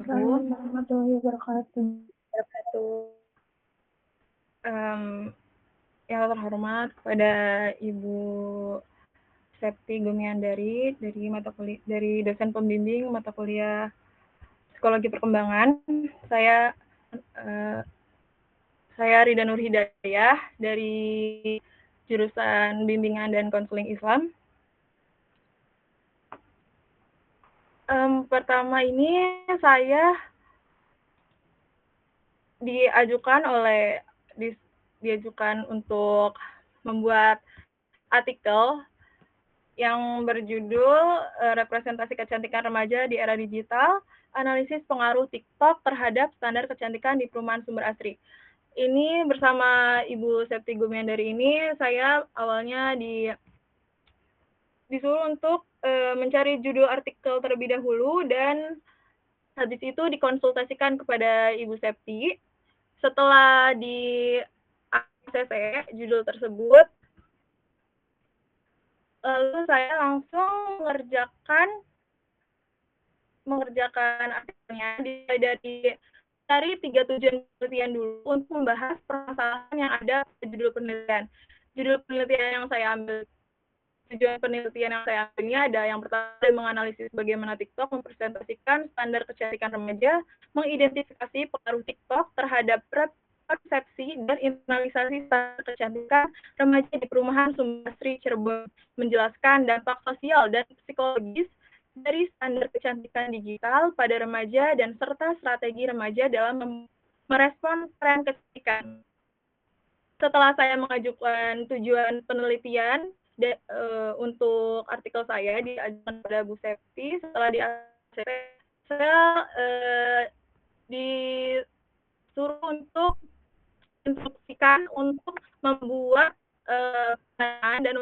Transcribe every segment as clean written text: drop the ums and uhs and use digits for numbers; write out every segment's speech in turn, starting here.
Waalaikumsalam warahmatullahi wabarakatuh. Yang terhormat kepada Ibu Septi Gumiandari dari dosen pembimbing mata kuliah Psikologi Perkembangan. Saya Rida Nur Hidayah dari jurusan Bimbingan dan Konseling Islam. Pertama ini saya diajukan untuk membuat artikel yang berjudul Representasi Kecantikan Remaja di Era Digital, Analisis Pengaruh TikTok terhadap Standar Kecantikan di Perumahan Sumber Asri. Ini bersama Ibu Septi Gumiandari ini, saya awalnya disuruh untuk mencari judul artikel terlebih dahulu dan habis itu dikonsultasikan kepada Ibu Septi. Setelah di ACC judul tersebut, lalu saya langsung mengerjakan artikelnya dari 3 tujuan penelitian dulu untuk membahas permasalahan yang ada pada judul penelitian. Tujuan penelitian yang saya ambil ini ada yang pertama, menganalisis bagaimana TikTok mempresentasikan standar kecantikan remaja, mengidentifikasi pengaruh TikTok terhadap persepsi dan internalisasi standar kecantikan remaja di perumahan Sumber Asri Cirebon, menjelaskan dampak sosial dan psikologis dari standar kecantikan digital pada remaja dan serta strategi remaja dalam merespon tren kecantikan. Setelah saya mengajukan tujuan penelitian untuk artikel saya diajukan pada Bu Septi, setelah di ACC, saya disuruh untuk instruksikan untuk membuat dan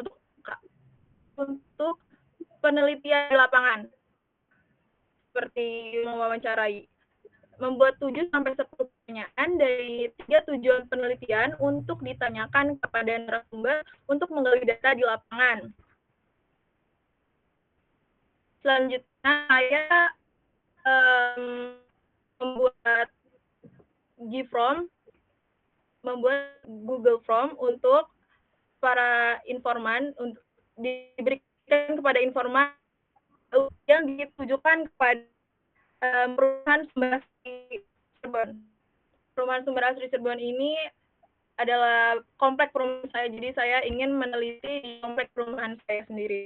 untuk penelitian di lapangan, seperti mewawancarai, membuat 7 sampai 10 pertanyaan dari 3 tujuan penelitian untuk ditanyakan kepada narasumber untuk menggali data di lapangan. Selanjutnya saya membuat Google Form untuk para informan untuk diberikan kepada informan yang ditujukan kepada perumahan Sumber Asri Cirebon. Perumahan Sumber Asri Cirebon ini adalah komplek perumahan saya, jadi saya ingin meneliti di komplek perumahan saya sendiri.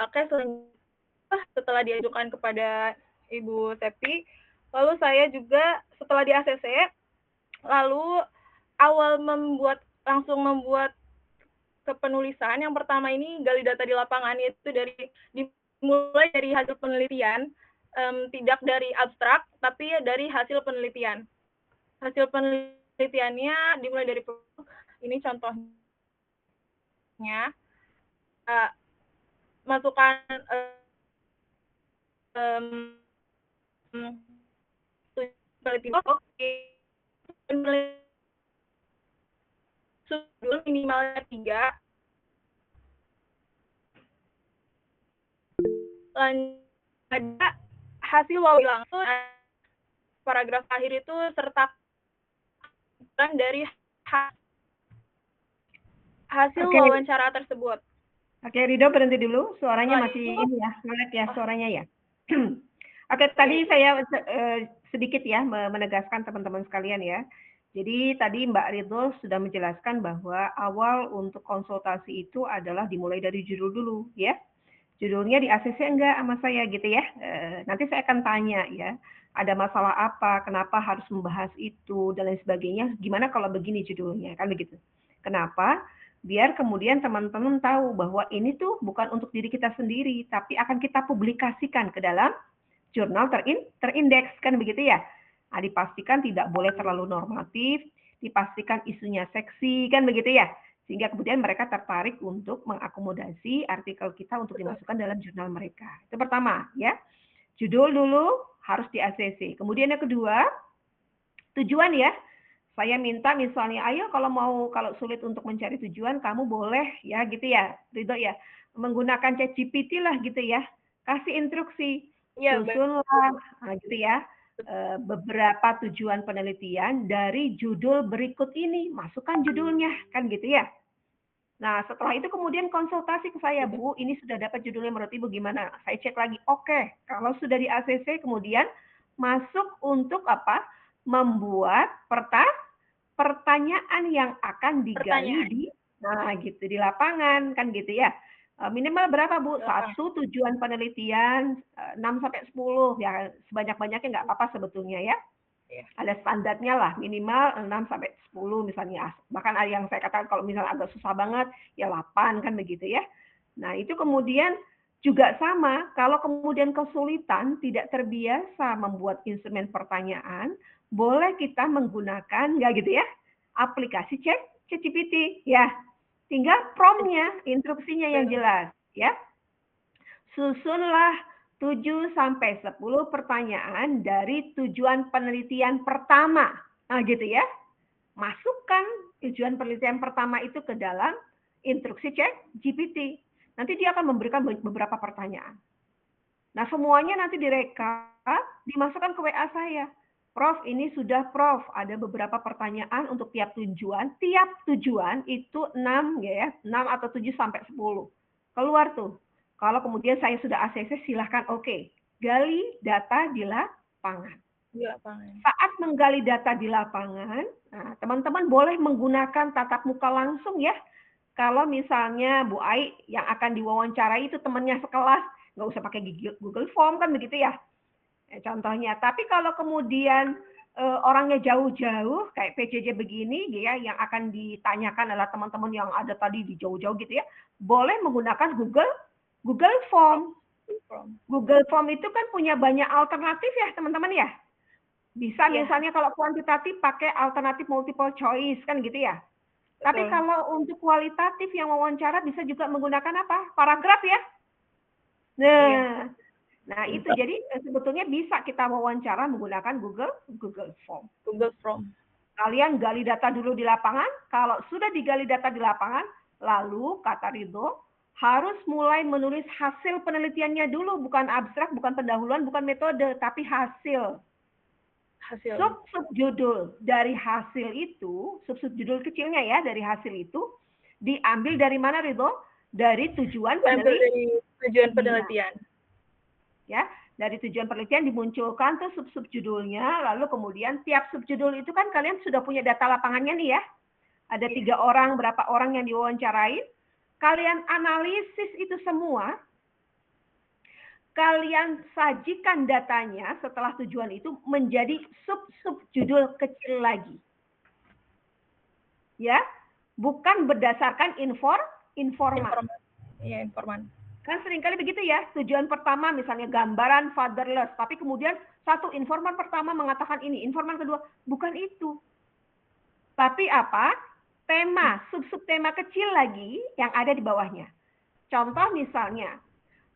Oke, setelah diajukan kepada Ibu Septi, lalu saya juga setelah di ACC, lalu langsung membuat kepenulisan. Yang pertama ini gali data di lapangan, yaitu dimulai dari hasil penelitian, tidak dari abstrak, tapi dari hasil penelitian. Hasil penelitiannya dimulai dari ini contohnya, masukkan minimalnya 3, ada hasil wawancara langsung, paragraf akhir itu serta dari hasil wawancara tersebut. Oke, Rido berhenti dulu, suaranya masih ini ya, ngelek ya suaranya ya. Oke, tadi saya sedikit ya menegaskan teman-teman sekalian ya. Jadi tadi Mbak Ridho sudah menjelaskan bahwa awal untuk konsultasi itu adalah dimulai dari judul dulu ya. Judulnya di ACC enggak sama saya gitu ya. Nanti saya akan tanya ya, ada masalah apa, kenapa harus membahas itu dan lain sebagainya. Gimana kalau begini judulnya, kan begitu. Kenapa? Biar kemudian teman-teman tahu bahwa ini tuh bukan untuk diri kita sendiri, tapi akan kita publikasikan ke dalam jurnal terindeks, kan begitu ya. Nah, dipastikan tidak boleh terlalu normatif, dipastikan isunya seksi, kan begitu ya. Sehingga kemudian mereka tertarik untuk mengakomodasi artikel kita untuk dimasukkan dalam jurnal mereka. Itu pertama, ya. Judul dulu harus di ACC. Kemudian yang kedua, tujuan ya. Saya minta misalnya, ayo kalau sulit untuk mencari tujuan, kamu boleh ya gitu ya, Ridho ya, menggunakan ChatGPT lah gitu ya. Kasih instruksi, susunlah, nah, gitu ya. beberapa tujuan penelitian dari judul berikut ini. Masukkan judulnya, kan gitu ya. Nah, setelah itu kemudian konsultasi ke saya, Bu, ini sudah dapat judulnya menurut Ibu gimana? Saya cek lagi, oke, kalau sudah di ACC kemudian masuk untuk apa? Membuat pertanyaan yang akan digali di gitu di lapangan kan gitu ya. Minimal berapa Bu? Satu tujuan penelitian 6 sampai 10 ya, sebanyak-banyaknya nggak apa-apa sebetulnya ya. Ada standarnya lah, minimal 6 sampai 10 misalnya. Bahkan ada yang saya katakan kalau misalnya agak susah banget ya 8 kan begitu ya. Nah, itu kemudian juga sama, kalau kemudian kesulitan, tidak terbiasa membuat instrumen pertanyaan, boleh kita menggunakan, nggak gitu ya, aplikasi ChatGPT, ya. Tinggal prompt-nya, instruksinya yang jelas, ya. Susunlah 7 sampai 10 pertanyaan dari tujuan penelitian pertama. Nah, gitu ya. Masukkan tujuan penelitian pertama itu ke dalam instruksi ChatGPT. Nanti dia akan memberikan beberapa pertanyaan. Nah, semuanya nanti direkap, dimasukkan ke WA saya. Prof, ini sudah Prof, ada beberapa pertanyaan untuk tiap tujuan. Tiap tujuan itu 6 ya, 6 atau 7 sampai 10. Keluar tuh. Kalau kemudian saya sudah ACC, silahkan oke. Gali data di lapangan. Saat menggali data di lapangan, nah, teman-teman boleh menggunakan tatap muka langsung ya. Kalau misalnya Bu Ai yang akan diwawancarai itu temannya sekelas, nggak usah pakai Google Form kan begitu ya. Contohnya. Tapi kalau kemudian orangnya jauh-jauh kayak PJJ begini ya, yang akan ditanyakan adalah teman-teman yang ada tadi di jauh-jauh gitu ya, boleh menggunakan Google Form. Google Form itu kan punya banyak alternatif ya teman-teman ya. Bisa misalnya kalau kuantitatif pakai alternatif multiple choice kan gitu ya. Tapi kalau untuk kualitatif yang wawancara bisa juga menggunakan apa? Paragraf ya. Nah itu jadi sebetulnya bisa kita wawancara menggunakan Google Form. Kalian gali data dulu di lapangan. Kalau sudah digali data di lapangan, lalu kata Ridho harus mulai menulis hasil penelitiannya dulu, bukan abstrak, bukan pendahuluan, bukan metode, tapi hasil. Sub-subjudul dari hasil itu, sub-subjudul kecilnya ya dari hasil itu diambil dari mana Ridho? Dari tujuan penelitian. Ya, dari tujuan penelitian dimunculkan tuh sub-subjudulnya, lalu kemudian tiap subjudul itu kan kalian sudah punya data lapangannya nih ya. Ada 3 orang, berapa orang yang diwawancarai. Kalian analisis itu semua. Kalian sajikan datanya setelah tujuan itu menjadi sub-subjudul kecil lagi. Ya, bukan berdasarkan informan. Iya, informan. Kan seringkali begitu ya, tujuan pertama misalnya gambaran fatherless, tapi kemudian satu informan pertama mengatakan ini, informan kedua, bukan itu. Tapi apa? Tema, sub-subtema kecil lagi yang ada di bawahnya. Contoh misalnya,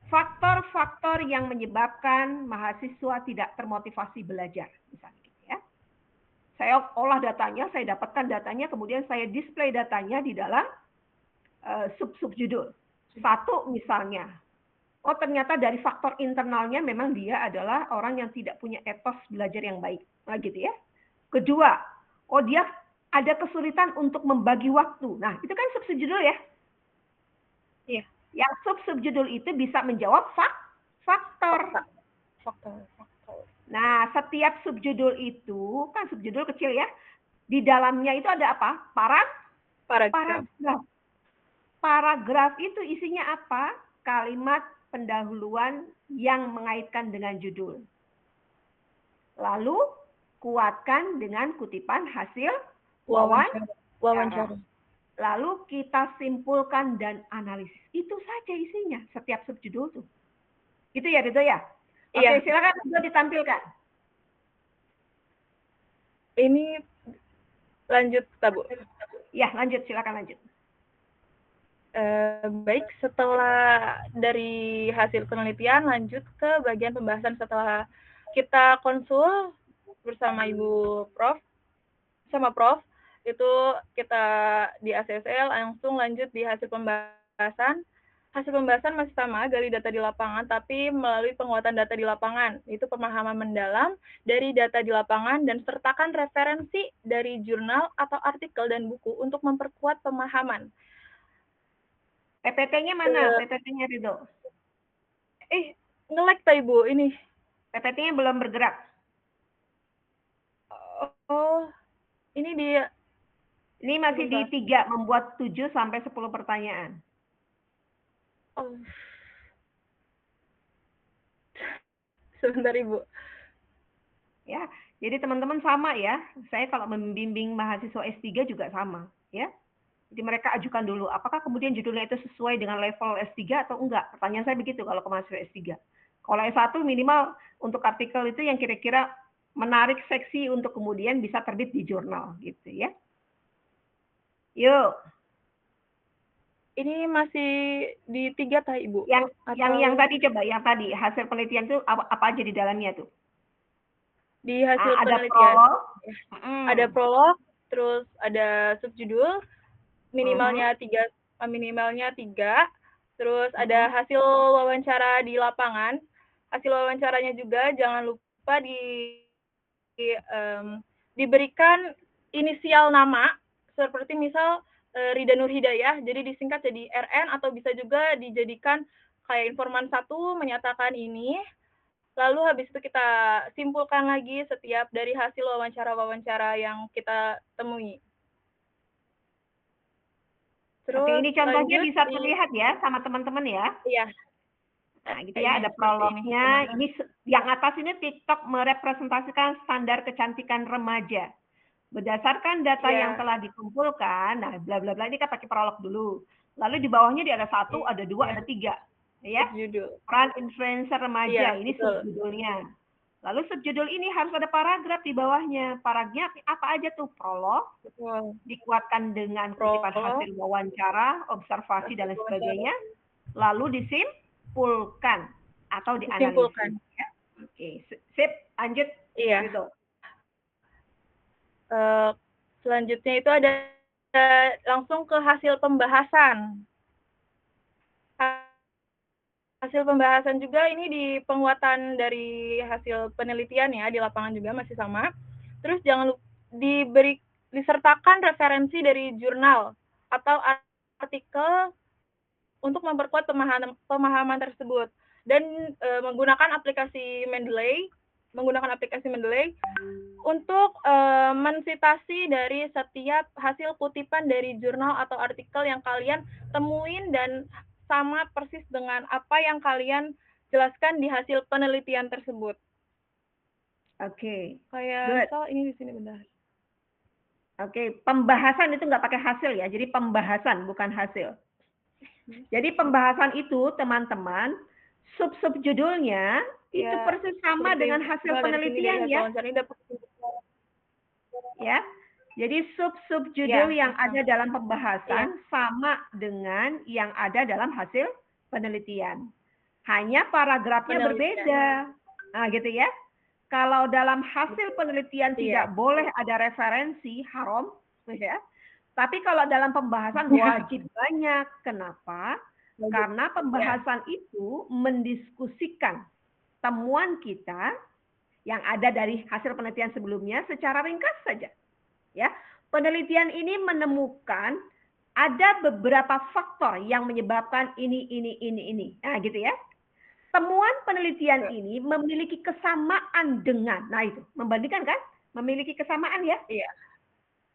faktor-faktor yang menyebabkan mahasiswa tidak termotivasi belajar, misalnya gitu ya. Saya olah datanya, saya dapatkan datanya, kemudian saya display datanya di dalam sub-subjudul. Satu misalnya, oh ternyata dari faktor internalnya memang dia adalah orang yang tidak punya etos belajar yang baik, nah gitu ya. Kedua, oh dia ada kesulitan untuk membagi waktu. Nah itu kan sub-subjudul ya. Iya. Yang sub-subjudul itu bisa menjawab faktor. Nah, setiap subjudul itu, kan subjudul kecil ya, di dalamnya itu ada apa? Paragraf. Paragraf itu isinya apa? Kalimat pendahuluan yang mengaitkan dengan judul. Lalu, kuatkan dengan kutipan hasil wawancara. Lalu kita simpulkan dan analisis. Itu saja isinya setiap subjudul tuh. Gitu ya, Ridho ya? Oke, silakan Ridho ditampilkan. Ini lanjut, Bu. Ya, lanjut. Silakan lanjut. Baik, setelah dari hasil penelitian, lanjut ke bagian pembahasan setelah kita konsul bersama Ibu Prof, sama Prof, itu kita di ACC langsung lanjut di hasil pembahasan. hasil pembahasan masih sama, gali data di lapangan, tapi melalui penguatan data di lapangan. Itu pemahaman mendalam dari data di lapangan dan sertakan referensi dari jurnal atau artikel dan buku untuk memperkuat pemahaman. PPT-nya mana? PPT-nya Ridho. Nge-lag tak Ibu ini. PPT-nya belum bergerak. Oh, ini dia. Ini masih di 3, membuat 7 sampai 10 pertanyaan. Oh. Sebentar Ibu. Ya, jadi teman-teman sama ya. Saya kalau membimbing mahasiswa S3 juga sama, ya. Jadi mereka ajukan dulu, apakah kemudian judulnya itu sesuai dengan level S3 atau enggak? Pertanyaan saya begitu kalau ke mahasiswa S3. Kalau S1 minimal untuk artikel itu yang kira-kira menarik seksi untuk kemudian bisa terbit di jurnal gitu ya. Yuk. Ini masih di 3 tah Ibu? Yang tadi coba, yang tadi hasil penelitian itu apa aja di dalamnya tuh? Di hasil ada penelitian. Prolog. Ada prolog, terus ada subjudul, minimalnya 3, terus ada hasil wawancara di lapangan. Hasil wawancaranya juga jangan lupa diberikan inisial nama, seperti misal Rida Nur Hidayah, jadi disingkat jadi RN, atau bisa juga dijadikan kayak informan 1 menyatakan ini, lalu habis itu kita simpulkan lagi setiap dari hasil wawancara-wawancara yang kita temui. Terus oke, ini contohnya bisa di, terlihat ya sama teman-teman ya. Iya. Nah, gitu ya, ada prolognya. Ini yang atas ini TikTok merepresentasikan standar kecantikan remaja. Berdasarkan data yang telah dikumpulkan, nah bla bla bla ini kan pakai prolog dulu. Lalu di bawahnya dia ada 1, ada 2, ada 3. Ya. Peran influencer remaja, ini subjudulnya. Lalu subjudul ini harus ada paragraf di bawahnya. Paragraf apa aja tuh? Prolog, dikuatkan dengan kutipan hasil wawancara, observasi, dan lain sebagainya. Lalu disimpulkan atau dianalisis. Ya. Oke, sip, lanjut. Iya. Gitu. Selanjutnya itu ada langsung ke hasil pembahasan. Hasil pembahasan juga ini di penguatan dari hasil penelitian ya, di lapangan juga masih sama. Terus jangan lupa disertakan referensi dari jurnal atau artikel untuk memperkuat pemahaman tersebut. Dan menggunakan aplikasi Mendeley untuk mensitasi dari setiap hasil kutipan dari jurnal atau artikel yang kalian temuin dan sama persis dengan apa yang kalian jelaskan di hasil penelitian tersebut. Oke. Kayak misal ini di sini bentar. Oke, pembahasan itu nggak pakai hasil ya, jadi pembahasan bukan hasil. Jadi pembahasan itu teman-teman, sub-sub judulnya itu persis sama dengan hasil penelitian ya. Ya, jadi sub-sub judul yang ada dalam pembahasan sama dengan yang ada dalam hasil penelitian. Hanya paragrafnya berbeda. Nah, gitu ya. Kalau dalam hasil penelitian tidak boleh ada referensi, haram, ya. Tapi kalau dalam pembahasan wajib banyak. Kenapa? Karena pembahasan itu mendiskusikan temuan kita yang ada dari hasil penelitian sebelumnya secara ringkas saja. Ya, penelitian ini menemukan ada beberapa faktor yang menyebabkan ini. Nah, gitu ya. Temuan penelitian ini memiliki kesamaan dengan, nah itu, membandingkan kan? Memiliki kesamaan ya? Iya.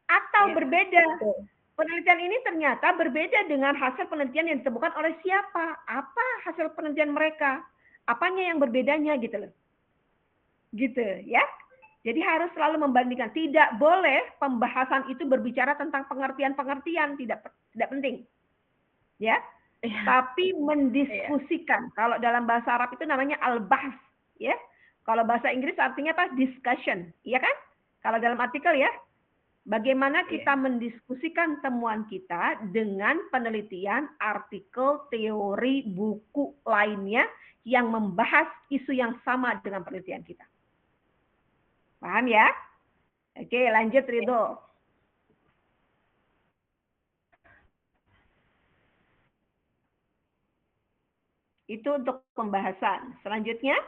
Atau berbeda. Penelitian ini ternyata berbeda dengan hasil penelitian yang ditemukan oleh siapa? Apa hasil penelitian mereka? Apanya yang berbedanya gitu loh. Gitu ya. Jadi harus selalu membandingkan. Tidak boleh pembahasan itu berbicara tentang pengertian-pengertian, tidak penting. Ya. Tapi mendiskusikan. Kalau dalam bahasa Arab itu namanya al-bahs, ya. Kalau bahasa Inggris artinya apa? Discussion, iya kan? Kalau dalam artikel ya, bagaimana kita mendiskusikan temuan kita dengan penelitian, artikel, teori, buku lainnya yang membahas isu yang sama dengan penelitian kita. Paham ya? Oke, lanjut Ridho. Itu untuk pembahasan. Selanjutnya,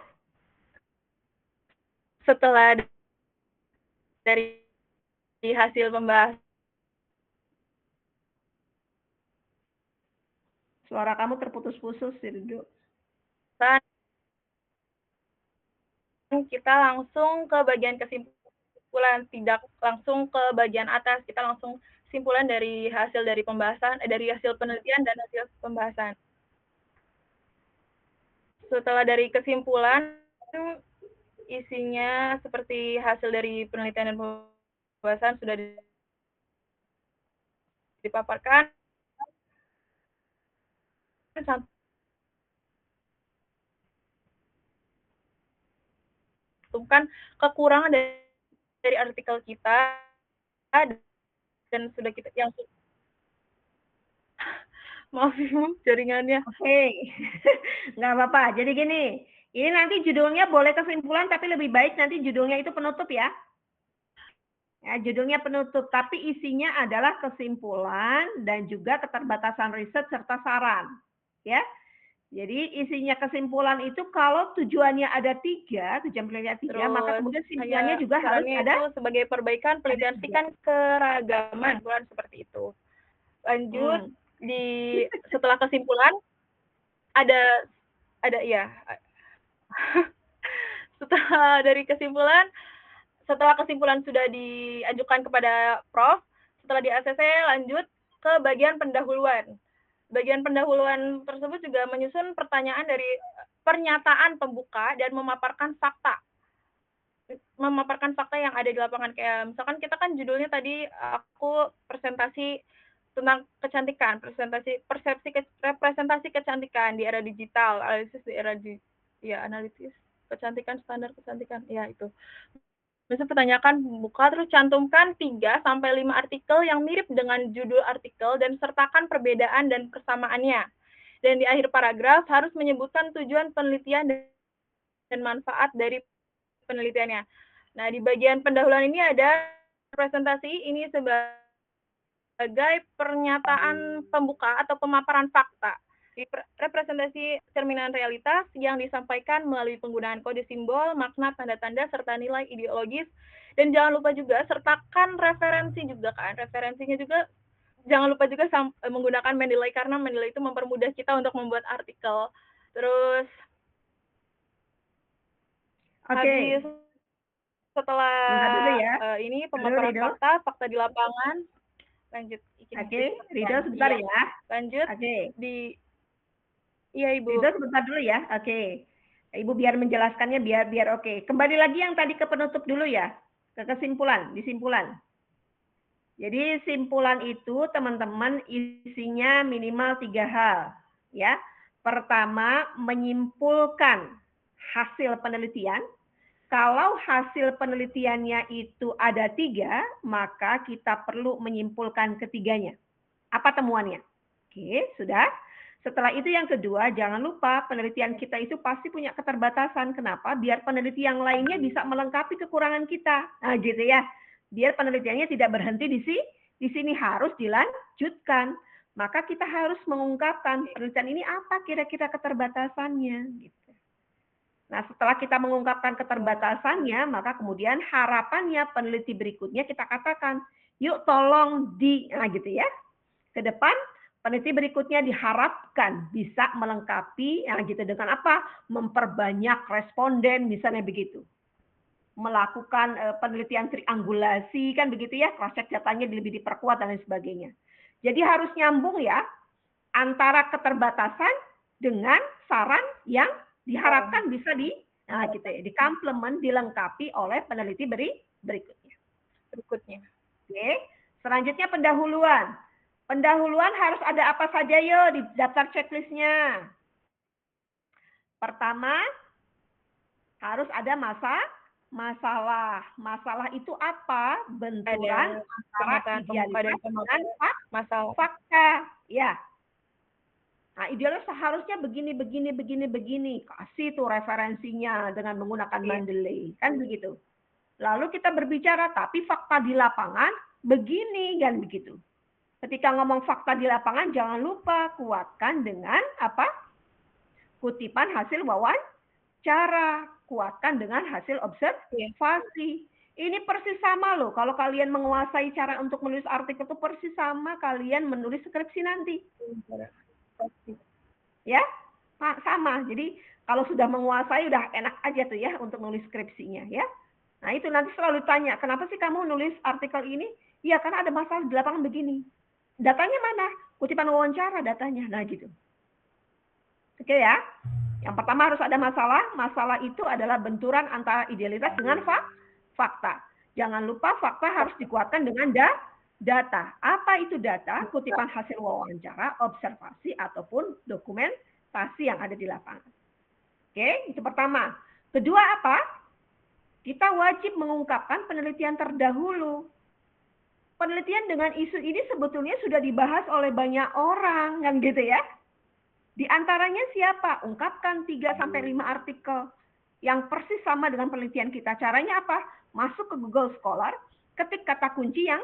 setelah dari hasil pembahasan, suara kamu terputus-putus, Ridho. Kita langsung ke bagian kesimpulan, tidak langsung ke bagian atas. Kita langsung kesimpulan dari hasil dari pembahasan, dari hasil penelitian dan hasil pembahasan. Setelah dari kesimpulan, isinya seperti hasil dari penelitian dan pembahasan sudah dipaparkan. Cantumkan kekurangan dari artikel kita dan sudah kita yang maaf Ibu jaringannya. Oke, nggak apa-apa. Jadi gini, ini nanti judulnya boleh kesimpulan, tapi lebih baik nanti judulnya itu penutup ya. Ya, judulnya penutup, tapi isinya adalah kesimpulan dan juga keterbatasan riset serta saran. Ya, jadi isinya kesimpulan itu kalau tujuan penelitian tiga, maka kemudian simpulannya juga harus ada. Itu sebagai perbaikan penelitian kan keragaman, bukan seperti itu. Lanjut setelah kesimpulan ada ya. Setelah kesimpulan sudah diajukan kepada Prof, setelah di-ACC lanjut ke bagian pendahuluan. Bagian pendahuluan tersebut juga menyusun pertanyaan dari pernyataan pembuka dan memaparkan fakta yang ada di lapangan. Kayak misalkan kita kan judulnya tadi aku presentasi tentang kecantikan, representasi kecantikan di era digital, analisis kecantikan, standar kecantikan, ya itu. Bisa pertanyakan buka, terus cantumkan 3-5 artikel yang mirip dengan judul artikel dan sertakan perbedaan dan persamaannya. Dan di akhir paragraf harus menyebutkan tujuan penelitian dan manfaat dari penelitiannya. Nah, di bagian pendahuluan ini ada presentasi, ini sebagai pernyataan pembuka atau pemaparan fakta. Representasi cerminan realitas yang disampaikan melalui penggunaan kode simbol, makna, tanda-tanda, serta nilai ideologis. Dan jangan lupa juga sertakan referensi juga kan. Referensinya juga jangan lupa juga menggunakan Mendeley, karena Mendeley itu mempermudah kita untuk membuat artikel. Terus habis setelah ini pemaparan fakta di lapangan, lanjut. Ridho sebentar ya. Lanjut Iya, Ibu. Ridho sebentar dulu ya. Oke. Ibu biar menjelaskannya biar oke. Kembali lagi yang tadi ke penutup dulu ya. Ke disimpulan. Jadi simpulan itu teman-teman isinya minimal 3 hal. Ya. Pertama, menyimpulkan hasil penelitian. Kalau hasil penelitiannya itu ada 3, maka kita perlu menyimpulkan ketiganya. Apa temuannya? Oke, sudah. Setelah itu yang kedua, jangan lupa penelitian kita itu pasti punya keterbatasan. Kenapa? Biar peneliti yang lainnya bisa melengkapi kekurangan kita. Nah, gitu ya. Biar penelitiannya tidak berhenti di sini harus dilanjutkan. Maka kita harus mengungkapkan penelitian ini apa kira-kira keterbatasannya. Gitu. Nah, setelah kita mengungkapkan keterbatasannya, maka kemudian harapannya peneliti berikutnya kita katakan, yuk tolong nah gitu ya. Ke depan peneliti berikutnya diharapkan bisa melengkapi gitu dengan apa? Memperbanyak responden misalnya begitu. Melakukan penelitian triangulasi kan begitu ya, cross check datanya lebih diperkuat dan lain sebagainya. Jadi harus nyambung ya antara keterbatasan dengan saran yang diharapkan bisa dikomplement, dilengkapi oleh peneliti berikutnya. Oke, selanjutnya pendahuluan. Pendahuluan harus ada apa saja di daftar checklistnya. Pertama, harus ada masalah. Masalah itu apa? Benturan antara idealitas dan fakta. Ya. Nah, idealis seharusnya begini. Kasih tuh referensinya dengan menggunakan Mendeley. Kan begitu. Lalu kita berbicara, tapi fakta di lapangan begini, kan begitu. Ketika ngomong fakta di lapangan, jangan lupa kuatkan dengan apa? kutipan hasil wawancara, kuatkan dengan hasil observasi. Ini persis sama loh, kalau kalian menguasai cara untuk menulis artikel itu persis sama kalian menulis skripsi nanti. Ya, sama. Jadi kalau sudah menguasai udah enak aja tuh ya untuk nulis skripsinya ya. Nah itu nanti selalu tanya, kenapa sih kamu nulis artikel ini? Ya karena ada masalah di lapangan begini. Datanya mana? Kutipan wawancara datanya. Nah gitu. Oke ya. Yang pertama harus ada masalah. Masalah itu adalah benturan antara idealitas dengan fakta. Jangan lupa fakta harus dikuatkan dengan data. Apa itu data? Kutipan hasil wawancara, observasi, ataupun dokumentasi yang ada di lapangan. Oke, itu pertama. Kedua apa? Kita wajib mengungkapkan penelitian terdahulu. Penelitian dengan isu ini sebetulnya sudah dibahas oleh banyak orang, kan gitu ya. Di antaranya siapa? Ungkapkan 3-5 artikel yang persis sama dengan penelitian kita. Caranya apa? Masuk ke Google Scholar, ketik kata kunci yang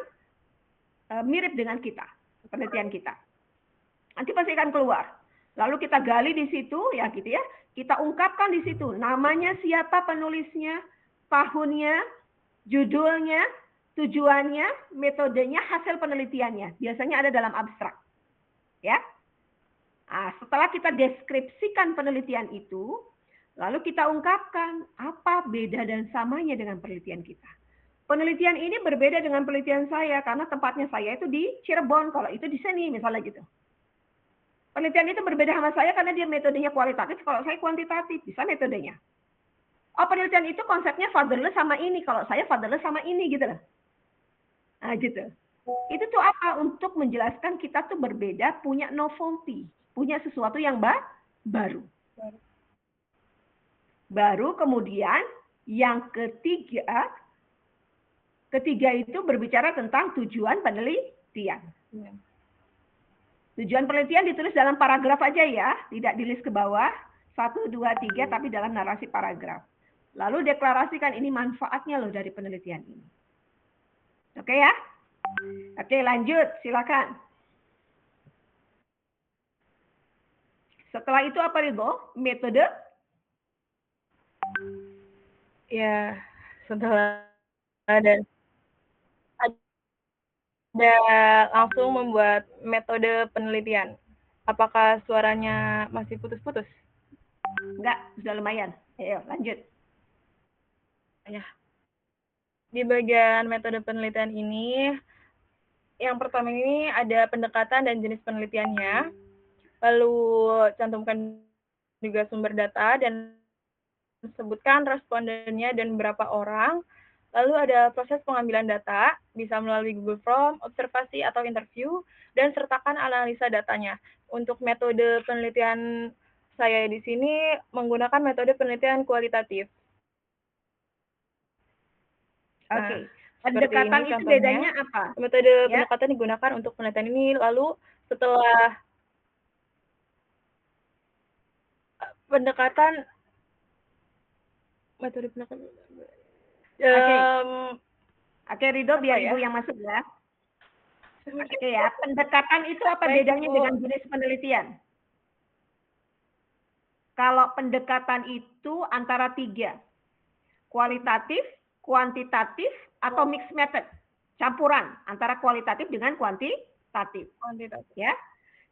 mirip dengan kita, penelitian kita. Nanti pasti akan keluar. Lalu kita gali di situ, ya gitu ya. Kita ungkapkan di situ namanya siapa penulisnya, tahunnya, judulnya, tujuannya, metodenya, hasil penelitiannya. Biasanya ada dalam abstrak. Ya. Nah, setelah kita deskripsikan penelitian itu, lalu kita ungkapkan apa beda dan samanya dengan penelitian kita. Penelitian ini berbeda dengan penelitian saya karena tempatnya saya itu di Cirebon, kalau itu di sini misalnya gitu. Penelitian itu berbeda sama saya karena dia metodenya kualitatif, kalau saya kuantitatif, bisa metodenya. Oh, penelitian itu konsepnya fatherless sama ini, kalau saya fatherless sama ini gitu loh. Nah, gitu. Itu tuh apa? Untuk menjelaskan kita tuh berbeda, punya novelty, punya sesuatu yang baru. Baru kemudian yang ketiga itu berbicara tentang tujuan penelitian. Tujuan penelitian ditulis dalam paragraf aja ya, tidak di list ke bawah, 1, 2, 3, tapi dalam narasi paragraf. Lalu deklarasikan ini manfaatnya loh dari penelitian ini. Oke ya? Oke, lanjut, silakan. Setelah itu apa Ridho? Metode? Ya, setelah ada langsung membuat metode penelitian. Apakah suaranya masih putus-putus? Enggak, sudah lumayan. Ayo, lanjut. Ya. Di bagian metode penelitian ini, yang pertama ini ada pendekatan dan jenis penelitiannya. Lalu cantumkan juga sumber data dan sebutkan respondennya dan berapa orang. Lalu ada proses pengambilan data, bisa melalui Google Form, observasi atau interview, dan sertakan analisa datanya. Untuk metode penelitian saya di sini menggunakan metode penelitian kualitatif. Oke. Pendekatan itu bedanya apa? Metode pendekatan digunakan untuk penelitian ini, lalu setelah pendekatan metode pendekatan. Oke, Ridho, biar Ibu yang masuk ya. Oke ya, pendekatan itu apa bedanya dengan jenis penelitian? Kalau pendekatan itu antara 3. Kualitatif, kuantitatif, atau mixed method. Campuran antara kualitatif dengan kuantitatif. Ya.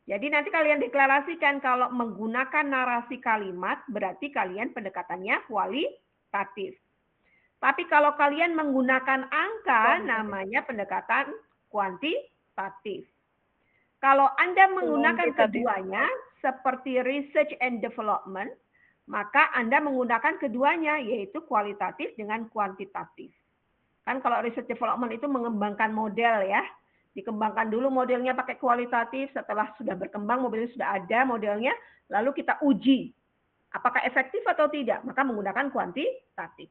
Jadi nanti kalian deklarasikan kalau menggunakan narasi kalimat, berarti kalian pendekatannya kualitatif. Tapi kalau kalian menggunakan angka, namanya pendekatan kuantitatif. Kalau Anda menggunakan keduanya, seperti research and development, maka Anda menggunakan keduanya, yaitu kualitatif dengan kuantitatif. Kan kalau research development itu mengembangkan model ya. Dikembangkan dulu modelnya pakai kualitatif, setelah sudah berkembang, modelnya sudah ada modelnya, lalu kita uji. Apakah efektif atau tidak, maka menggunakan kuantitatif.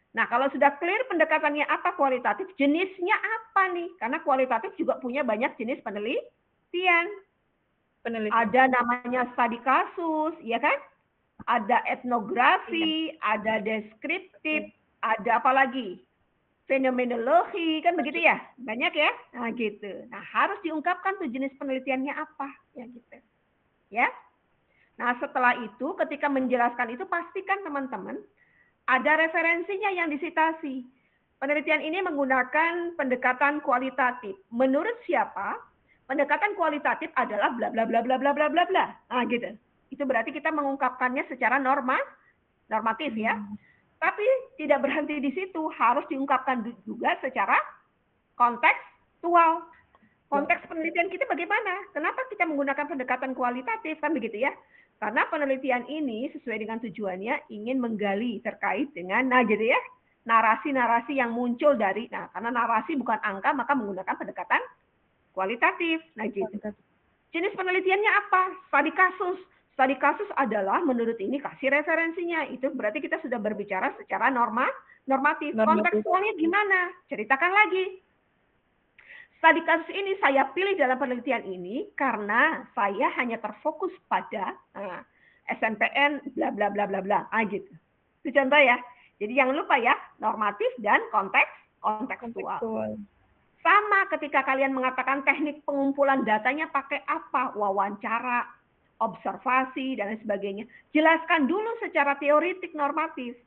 Nah, kalau sudah clear pendekatannya apa kualitatif, jenisnya apa nih? Karena kualitatif juga punya banyak jenis penelitian. Ada namanya studi kasus, ya kan? Ada etnografi, ada deskriptif, ada apa lagi? Fenomenologi, kan begitu ya? Banyak ya? Nah, gitu. Nah, harus diungkapkan tuh jenis penelitiannya apa, ya gitu. Ya. Nah, setelah itu ketika menjelaskan itu pastikan teman-teman ada referensinya yang disitasi. Penelitian ini menggunakan pendekatan kualitatif. Menurut siapa? Pendekatan kualitatif adalah bla bla bla bla bla bla bla bla. Nah, gitu. Itu berarti kita mengungkapkannya secara normatif ya. Tapi tidak berhenti di situ, harus diungkapkan juga secara kontekstual. Konteks penelitian kita bagaimana? Kenapa kita menggunakan pendekatan kualitatif kan begitu ya? Karena penelitian ini sesuai dengan tujuannya ingin menggali terkait dengan gitu ya, narasi-narasi yang muncul dari karena narasi bukan angka maka menggunakan pendekatan kualitatif. Nah gitu. Jenis penelitiannya apa? Studi kasus. Studi kasus adalah menurut ini kasih referensinya. Itu berarti kita sudah berbicara secara normatif. Kontekstualnya gimana? Ceritakan lagi. Studi kasus ini saya pilih dalam penelitian ini karena saya hanya terfokus pada SNPN bla bla bla bla bla gitu. Itu contoh ya. Jadi jangan lupa ya, normatif dan kontekstual. Sama ketika kalian mengatakan teknik pengumpulan datanya pakai apa? Wawancara, observasi dan lain sebagainya. Jelaskan dulu secara teoritik normatif.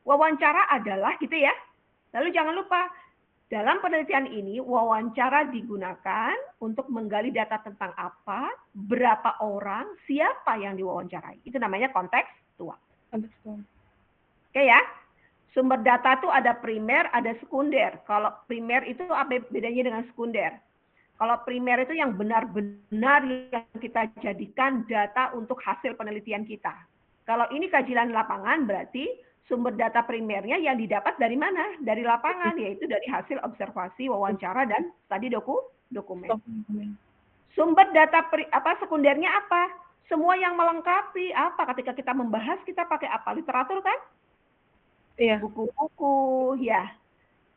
Wawancara adalah gitu ya. Lalu jangan lupa dalam penelitian ini, wawancara digunakan untuk menggali data tentang apa, berapa orang, siapa yang diwawancarai. Itu namanya kontekstual. Oke ya. Sumber data itu ada primer, ada sekunder. Kalau primer itu apa bedanya dengan sekunder? Kalau primer itu yang benar-benar yang kita jadikan data untuk hasil penelitian kita. Kalau ini kajian lapangan berarti sumber data primernya yang didapat dari mana? Dari lapangan, yaitu dari hasil observasi, wawancara, dan tadi dokumen. Sumber data sekundernya apa? Semua yang melengkapi apa? Ketika kita membahas, kita pakai apa? Literatur kan? Iya. Buku-buku, ya.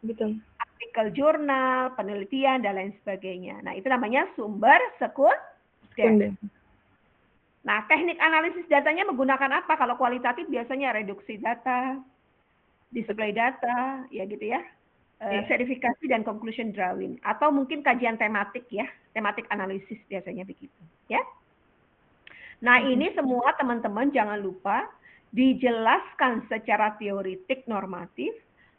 Betul. Artikel jurnal, penelitian, dan lain sebagainya. Nah, itu namanya sumber sekunder. Nah, teknik analisis datanya menggunakan apa? Kalau kualitatif biasanya reduksi data, display data, ya gitu ya. Verifikasi dan conclusion drawing. Atau mungkin kajian tematik ya. Tematik analisis biasanya begitu. Ya. Nah, ini semua teman-teman jangan lupa dijelaskan secara teoritik normatif,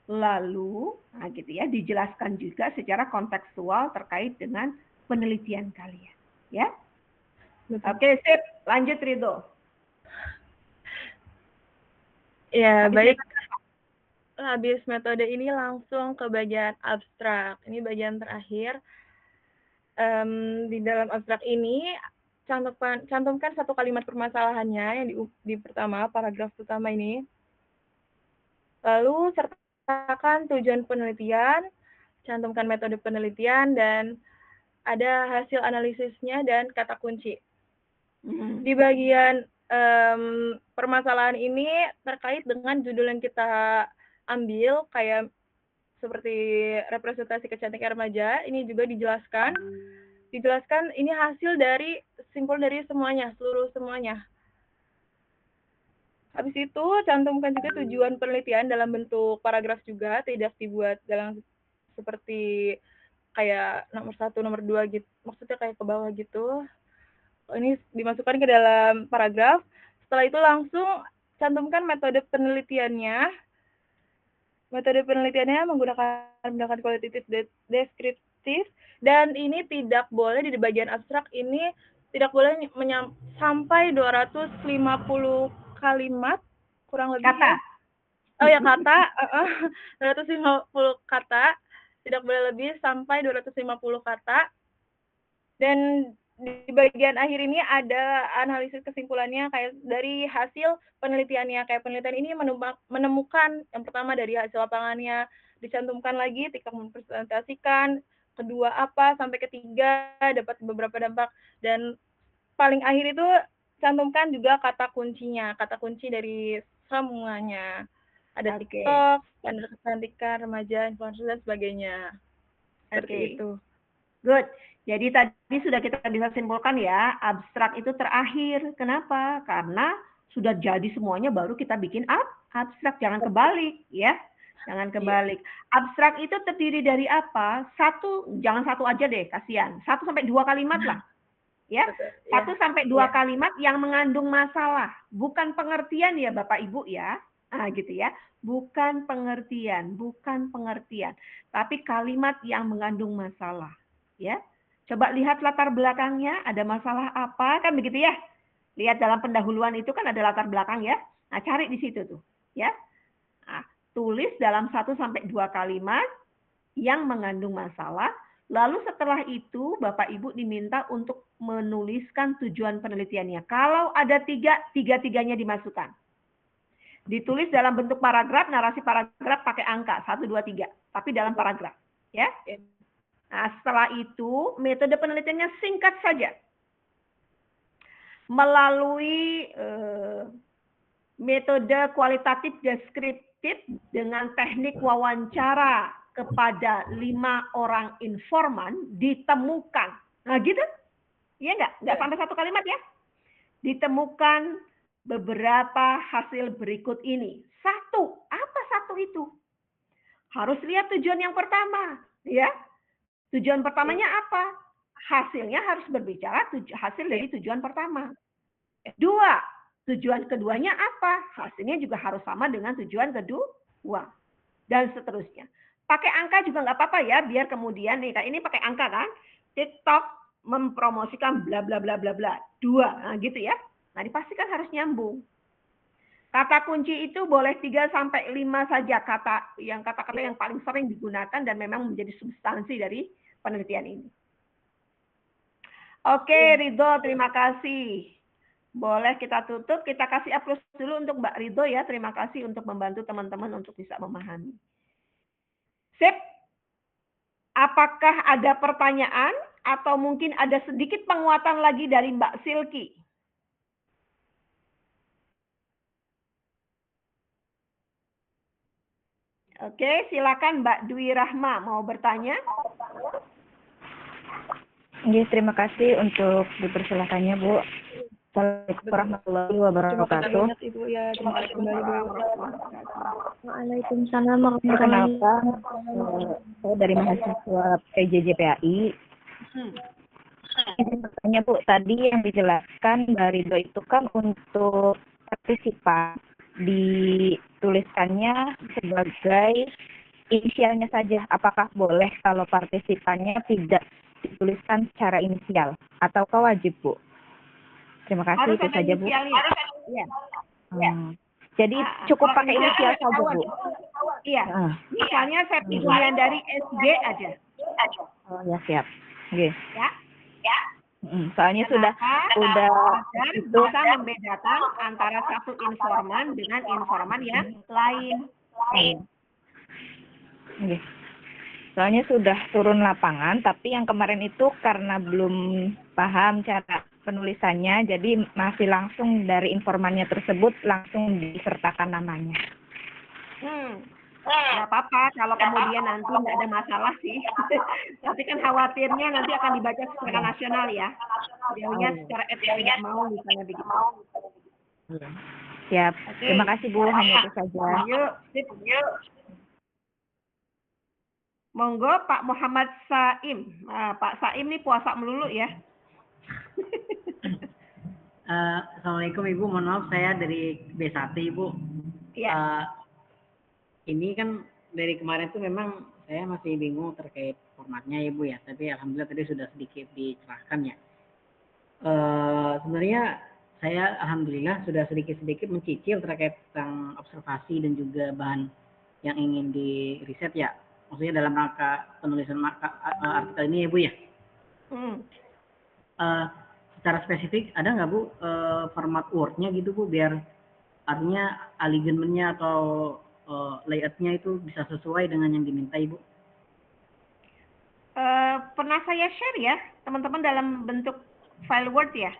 lalu gitu ya, dijelaskan juga secara kontekstual terkait dengan penelitian kalian. Ya. Oke, sip. Lanjut, Ridho. Ya, baik. Habis metode ini langsung ke bagian abstrak. Ini bagian terakhir. Di dalam abstrak ini, cantumkan satu kalimat permasalahannya yang di pertama, paragraf pertama ini. Lalu, sertakan tujuan penelitian, cantumkan metode penelitian, dan ada hasil analisisnya dan kata kunci. Di bagian permasalahan ini terkait dengan judul yang kita ambil, kayak seperti representasi kecantikan remaja, ini juga dijelaskan ini hasil dari simpul dari semuanya, seluruh semuanya. Habis itu, cantumkan juga tujuan penelitian dalam bentuk paragraf juga, tidak dibuat dalam seperti kayak nomor 1, nomor 2 gitu, maksudnya kayak ke bawah gitu. Ini dimasukkan ke dalam paragraf. Setelah itu langsung cantumkan metode penelitiannya. Metode penelitiannya menggunakan kualitatif deskriptif, dan ini tidak boleh di bagian abstrak ini tidak boleh sampai 250 kalimat kurang lebih. Kata. Ya. Kata. 250 kata, tidak boleh lebih sampai 250 kata. Dan di bagian akhir ini ada analisis kesimpulannya kayak dari hasil penelitiannya. Kayak penelitian ini menemukan yang pertama dari hasil lapangannya, dicantumkan lagi, tingkat mempresentasikan, kedua apa, sampai ketiga dapat beberapa dampak, dan paling akhir itu cantumkan juga kata kuncinya, kata kunci dari semuanya. Ada TikTok, standar kecantikan remaja, influencer, dan sebagainya. Seperti itu. Good. Jadi tadi sudah kita bisa simpulkan ya, abstrak itu terakhir. Kenapa? Karena sudah jadi semuanya baru kita bikin abstrak. Jangan kebalik ya. Jangan kebalik. Abstrak itu terdiri dari apa? Jangan satu aja deh, kasihan. 1 sampai 2 kalimat lah. Ya, Betul. 1 Ya. sampai 2 Ya. kalimat yang mengandung masalah, bukan pengertian ya Bapak Ibu ya. Nah, gitu ya. Bukan pengertian, tapi kalimat yang mengandung masalah, ya. Coba lihat latar belakangnya, ada masalah apa, kan begitu ya? Lihat dalam pendahuluan itu kan ada latar belakang ya. Nah, cari di situ tuh, ya. Nah, tulis dalam 1 sampai 2 kalimat yang mengandung masalah. Lalu setelah itu Bapak Ibu diminta untuk menuliskan tujuan penelitiannya. Kalau ada 3, tiga-tiganya dimasukkan. Ditulis dalam bentuk paragraf, narasi paragraf pakai angka 1, 2, 3, tapi dalam paragraf, ya. Nah, setelah itu metode penelitiannya singkat saja. Melalui metode kualitatif deskriptif dengan teknik wawancara kepada 5 orang informan ditemukan. Nah gitu, iya nggak sampai 1 kalimat ya. Ditemukan beberapa hasil berikut ini. 1, apa 1 itu? Harus lihat tujuan yang pertama, ya. Tujuan pertamanya apa? Hasilnya harus berbicara hasil dari tujuan pertama. 2, tujuan keduanya apa? Hasilnya juga harus sama dengan tujuan kedua. Dan seterusnya. Pakai angka juga nggak apa-apa ya, biar kemudian nih, ini pakai angka kan, TikTok mempromosikan bla bla bla bla bla 2, nah gitu ya. Nah dipastikan harus nyambung. Kata kunci itu boleh 3 sampai 5 saja kata-kata yang paling sering digunakan dan memang menjadi substansi dari penelitian ini. Oke, Ridho, terima kasih. Boleh kita tutup, kita kasih aplaus dulu untuk Mbak Ridho ya. Terima kasih untuk membantu teman-teman untuk bisa memahami. Sip. Apakah ada pertanyaan atau mungkin ada sedikit penguatan lagi dari Mbak Silky? Oke, silakan Mbak Dwi Rahma mau bertanya. Terima kasih untuk dipersilakannya, Bu. Assalamualaikum warahmatullahi wabarakatuh. Ibu ya, terima kasih kembali Bu. Waalaikumsalam warahmatullahi wabarakatuh. Saya dari mahasiswa PJJPAI. Ini bertanya Bu, tadi yang dijelaskan Mbak Ridho itu kan untuk partisipan dituliskannya sebagai inisialnya saja. Apakah boleh kalau partisipannya tidak dituliskan secara inisial ataukah wajib Bu? Terima kasih, harus itu saja Bu. Ya. Jadi cukup pakai inisial saja Bu. Iya. Misalnya Septi Juliandari SG aja. Oh ya, siap. Oke. Ya. Soalnya Kenapa? sudah Agar bisa membedakan antara satu informan dengan informan yang lain. Oke. Soalnya sudah turun lapangan, tapi yang kemarin itu karena belum paham cara penulisannya, jadi masih langsung dari informannya tersebut langsung disertakan namanya. Nggak apa-apa kalau kemudian nanti nggak ada masalah sih. Tapi kan khawatirnya nanti akan dibaca secara nasional ya. Jauhnya secara etik tidak mau misalnya begitu. Siap. Terima kasih Bu, hanya itu saja. Yuk. Monggo Pak Muhammad Saim. Pak Saim nih puasa melulu ya. Assalamualaikum Ibu, mohon maaf saya dari B1 Ibu. Iya. Ini kan dari kemarin tuh memang saya masih bingung terkait formatnya Ibu ya, tapi alhamdulillah tadi sudah sedikit dicerahkan ya. Sebenarnya saya alhamdulillah sudah sedikit-sedikit mencicil terkait tentang observasi dan juga bahan yang ingin di riset ya. Maksudnya dalam rangka penulisan artikel ini ya Bu ya. Secara spesifik ada nggak Bu format Word-nya gitu Bu, biar artinya alignment-nya atau layout-nya itu bisa sesuai dengan yang diminta Ibu? Pernah saya share ya teman-teman dalam bentuk file Word ya?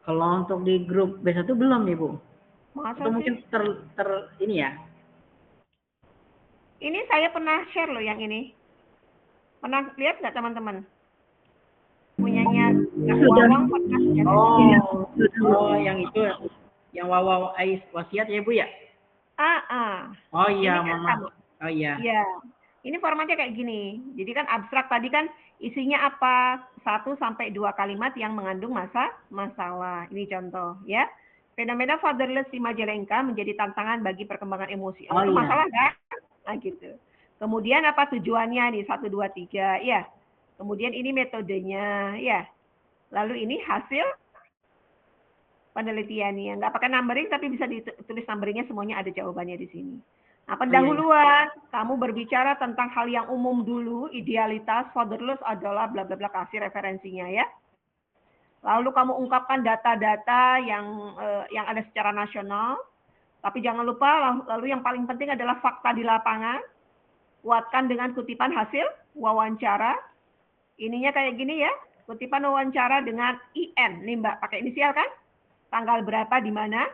Kalau untuk di grup B1 belum Ibu. Masa atau sih? mungkin ini ya. Ini saya pernah share loh yang ini. Pernah lihat nggak teman-teman? Punyanya Wawang pernah ya? Oh, yang itu yang Wawaw Ais Wasiat ya Bu ya? Oh iya, Mama. Oh iya. Iya. Ini formatnya kayak gini. Jadi kan abstrak tadi kan isinya apa? 1 sampai 2 kalimat yang mengandung masalah. Ini contoh ya. Fenomena fatherless di Majalengka menjadi tantangan bagi perkembangan emosi. Oh Itu iya. masalah kan? Nah gitu. Kemudian apa tujuannya nih? 1, 2, 3 ya. Kemudian ini metodenya ya. Lalu ini hasil penelitiannya. Nggak pakai numbering tapi bisa ditulis numberingnya, semuanya ada jawabannya di sini. Nah, pendahuluan, kamu berbicara tentang hal yang umum dulu, idealitas, fatherless adalah bla bla bla, kasih referensinya ya. Lalu kamu ungkapkan data-data yang ada secara nasional, tapi jangan lupa lalu yang paling penting adalah fakta di lapangan. Kuatkan dengan kutipan hasil wawancara. Ininya kayak gini ya, kutipan wawancara dengan IN, nih Mbak, pakai inisial kan? Tanggal berapa di mana?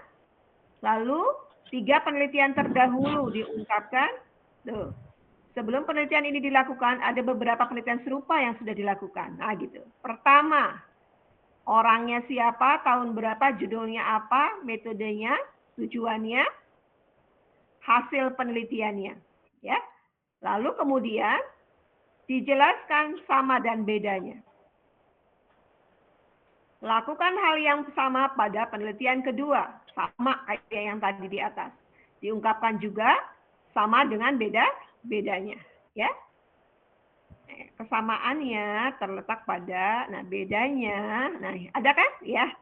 Lalu 3 penelitian terdahulu diungkapkan. Tuh. Sebelum penelitian ini dilakukan, ada beberapa penelitian serupa yang sudah dilakukan. Nah, gitu. Pertama, orangnya siapa, tahun berapa, judulnya apa, metodenya, tujuannya, hasil penelitiannya. Ya. Lalu kemudian dijelaskan sama dan bedanya. Lakukan hal yang sama pada penelitian kedua, sama kayak yang tadi di atas. Diungkapkan juga sama dengan bedanya, ya. Kesamaannya terletak pada, nah bedanya, nah ada kan? Ya.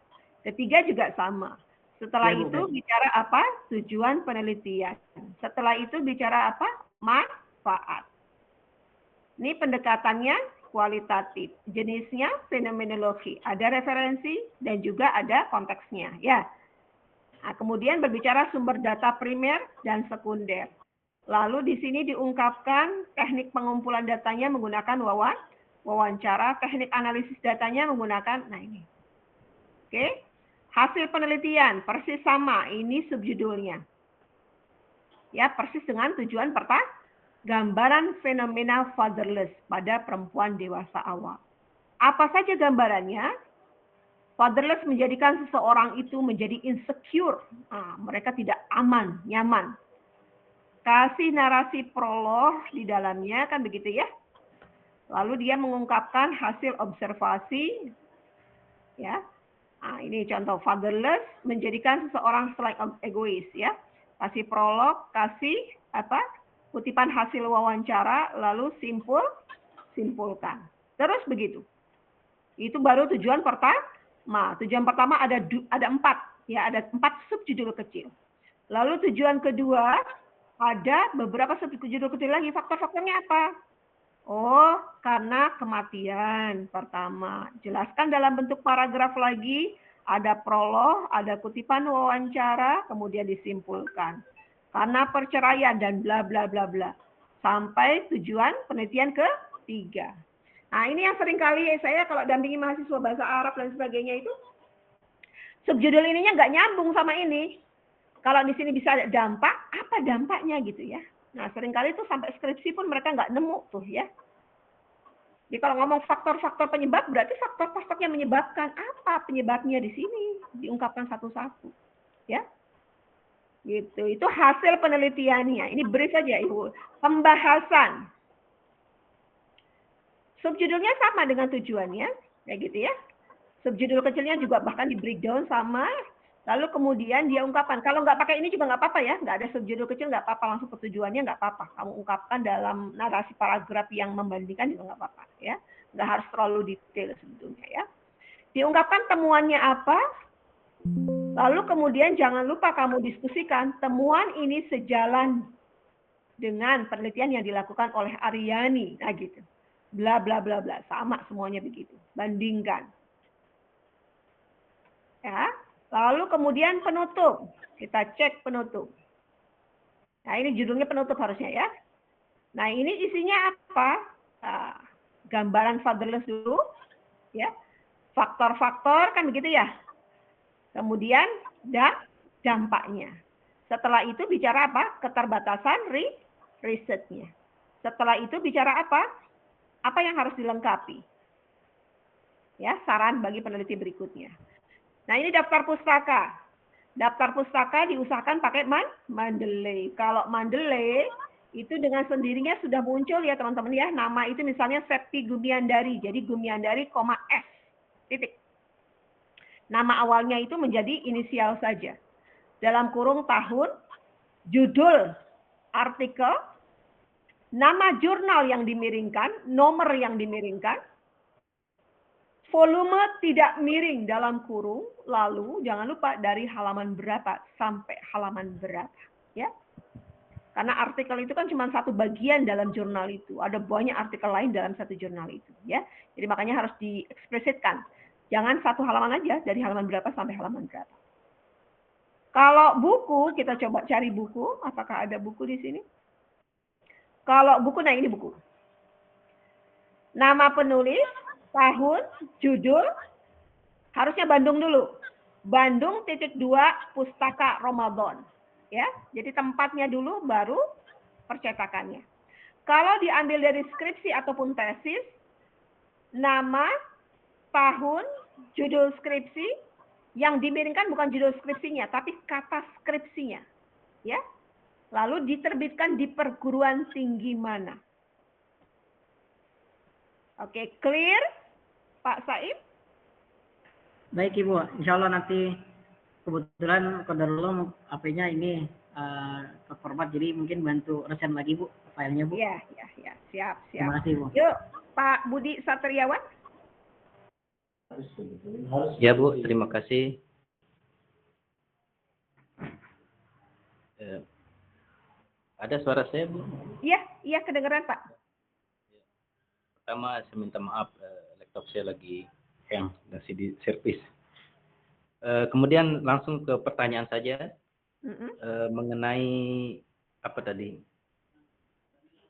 Ketiga juga sama. Setelah itu bicara apa? Tujuan penelitian. Setelah itu bicara apa? Manfaat. Ini pendekatannya kualitatif. Jenisnya fenomenologi. Ada referensi dan juga ada konteksnya. Ya. Nah, kemudian berbicara sumber data primer dan sekunder. Lalu di sini diungkapkan teknik pengumpulan datanya menggunakan wawancara, teknik analisis datanya menggunakan, nah ini. Oke. Hasil penelitian persis sama, ini subjudulnya. Ya, persis dengan tujuan pertama. Gambaran fenomena fatherless pada perempuan dewasa awal. Apa saja gambarannya? Fatherless menjadikan seseorang itu menjadi insecure. Nah, mereka tidak aman, nyaman. Kasih narasi prolog di dalamnya, kan begitu ya. Lalu dia mengungkapkan hasil observasi. Ya. Nah, ini contoh fatherless menjadikan seseorang selain egois ya. Kasih prolog, kasih apa? Kutipan hasil wawancara, lalu simpulkan. Terus begitu. Itu baru tujuan pertama. Tujuan pertama ada 4, ya, ada 4 subjudul kecil. Lalu tujuan kedua ada beberapa subjudul kecil lagi. Faktor-faktornya apa? Oh, karena kematian pertama. Jelaskan dalam bentuk paragraf lagi. Ada prolog, ada kutipan wawancara, kemudian disimpulkan. Karena perceraian dan bla bla bla bla. Sampai tujuan penelitian ketiga. Nah, ini yang sering kali saya kalau dampingi mahasiswa bahasa Arab dan sebagainya itu, subjudul ininya nggak nyambung sama ini. Kalau di sini bisa ada dampak, apa dampaknya gitu ya. Nah, sering kali itu sampai skripsi pun mereka nggak nemu tuh ya. Jadi kalau ngomong faktor-faktor penyebab, berarti faktor-faktor yang menyebabkan apa penyebabnya di sini. Diungkapkan satu-satu. Ya. Gitu. Itu hasil penelitiannya. Ini brief saja, Ibu. Pembahasan. Subjudulnya sama dengan tujuannya, kayak gitu ya. Subjudul kecilnya juga bahkan di breakdown sama. Lalu kemudian dia ungkapkan. Kalau nggak pakai ini juga nggak apa-apa ya. Nggak ada subjudul kecil, nggak apa-apa. Langsung ke tujuannya nggak apa-apa. Kamu ungkapkan dalam narasi paragraf yang membandingkan juga nggak apa-apa. Ya. Nggak harus terlalu detail sebetulnya ya. Diungkapkan temuannya apa. Lalu kemudian jangan lupa kamu diskusikan temuan ini sejalan dengan penelitian yang dilakukan oleh Aryani. Nah gitu. Bla bla bla bla. Sama semuanya begitu. Bandingkan. Ya. Lalu kemudian penutup. Kita cek penutup. Nah ini judulnya penutup harusnya ya. Nah ini isinya apa? Gambaran fatherless dulu. Ya. Faktor-faktor kan begitu ya. Kemudian dampaknya. Setelah itu bicara apa? Keterbatasan risetnya. Setelah itu bicara apa? Apa yang harus dilengkapi? Ya, saran bagi peneliti berikutnya. Nah, ini daftar pustaka. Daftar pustaka diusahakan pakai Mendeley. Kalau Mendeley itu dengan sendirinya sudah muncul ya teman-teman ya. Nama itu misalnya Septi Gumiandari. Jadi Gumiandari, S. Titik. Nama awalnya itu menjadi inisial saja. Dalam kurung tahun, judul artikel, nama jurnal yang dimiringkan, nomor yang dimiringkan, volume tidak miring dalam kurung, lalu jangan lupa dari halaman berapa sampai halaman berapa. Ya. Karena artikel itu kan cuma satu bagian dalam jurnal itu. Ada banyak artikel lain dalam satu jurnal itu. Ya. Jadi makanya harus dieksplisitkan. Jangan satu halaman aja, dari halaman berapa sampai halaman berapa. Kalau buku, kita coba cari buku. Apakah ada buku di sini? Kalau buku, nah ini buku. Nama penulis, tahun, judul, harusnya Bandung dulu. Bandung _2 Pustaka Ramadan. Ya, jadi tempatnya dulu baru percetakannya. Kalau diambil dari skripsi ataupun tesis, nama, tahun, judul skripsi, yang dimiringkan bukan judul skripsinya, tapi kata skripsinya. Ya, lalu diterbitkan di perguruan tinggi mana. Oke, clear, Pak Saib? Baik Ibu, insya Allah nanti kebetulan kodarullah HP-nya ini terformat, jadi mungkin bantu resend lagi Bu filenya Bu. Iya, siap. Terima kasih Bu. Yuk, Pak Budi Satriawan. Ya Bu, terima kasih. Ada suara saya Bu? Iya kedengeran Pak. Pertama saya minta maaf, laptop saya lagi hang, masih di servis. Kemudian langsung ke pertanyaan saja mengenai apa tadi,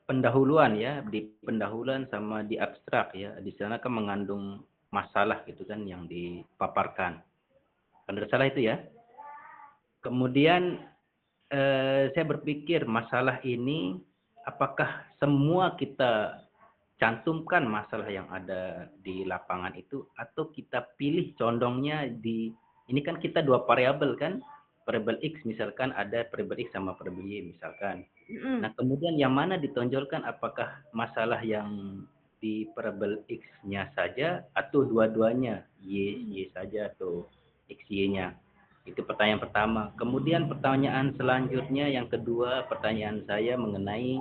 pendahuluan ya, di pendahuluan sama di abstrak ya, di sana kan mengandung masalah gitu kan yang dipaparkan, kan tidak salah itu ya. Kemudian saya berpikir masalah ini apakah semua kita cantumkan masalah yang ada di lapangan itu, atau kita pilih condongnya di, ini kan kita dua variabel kan, variabel X misalkan, ada variabel X sama variabel Y misalkan. Nah kemudian yang mana ditonjolkan, apakah masalah yang di variabel X-nya saja atau dua-duanya, Y saja atau XY-nya. Itu pertanyaan pertama. Kemudian pertanyaan selanjutnya yang kedua, pertanyaan saya mengenai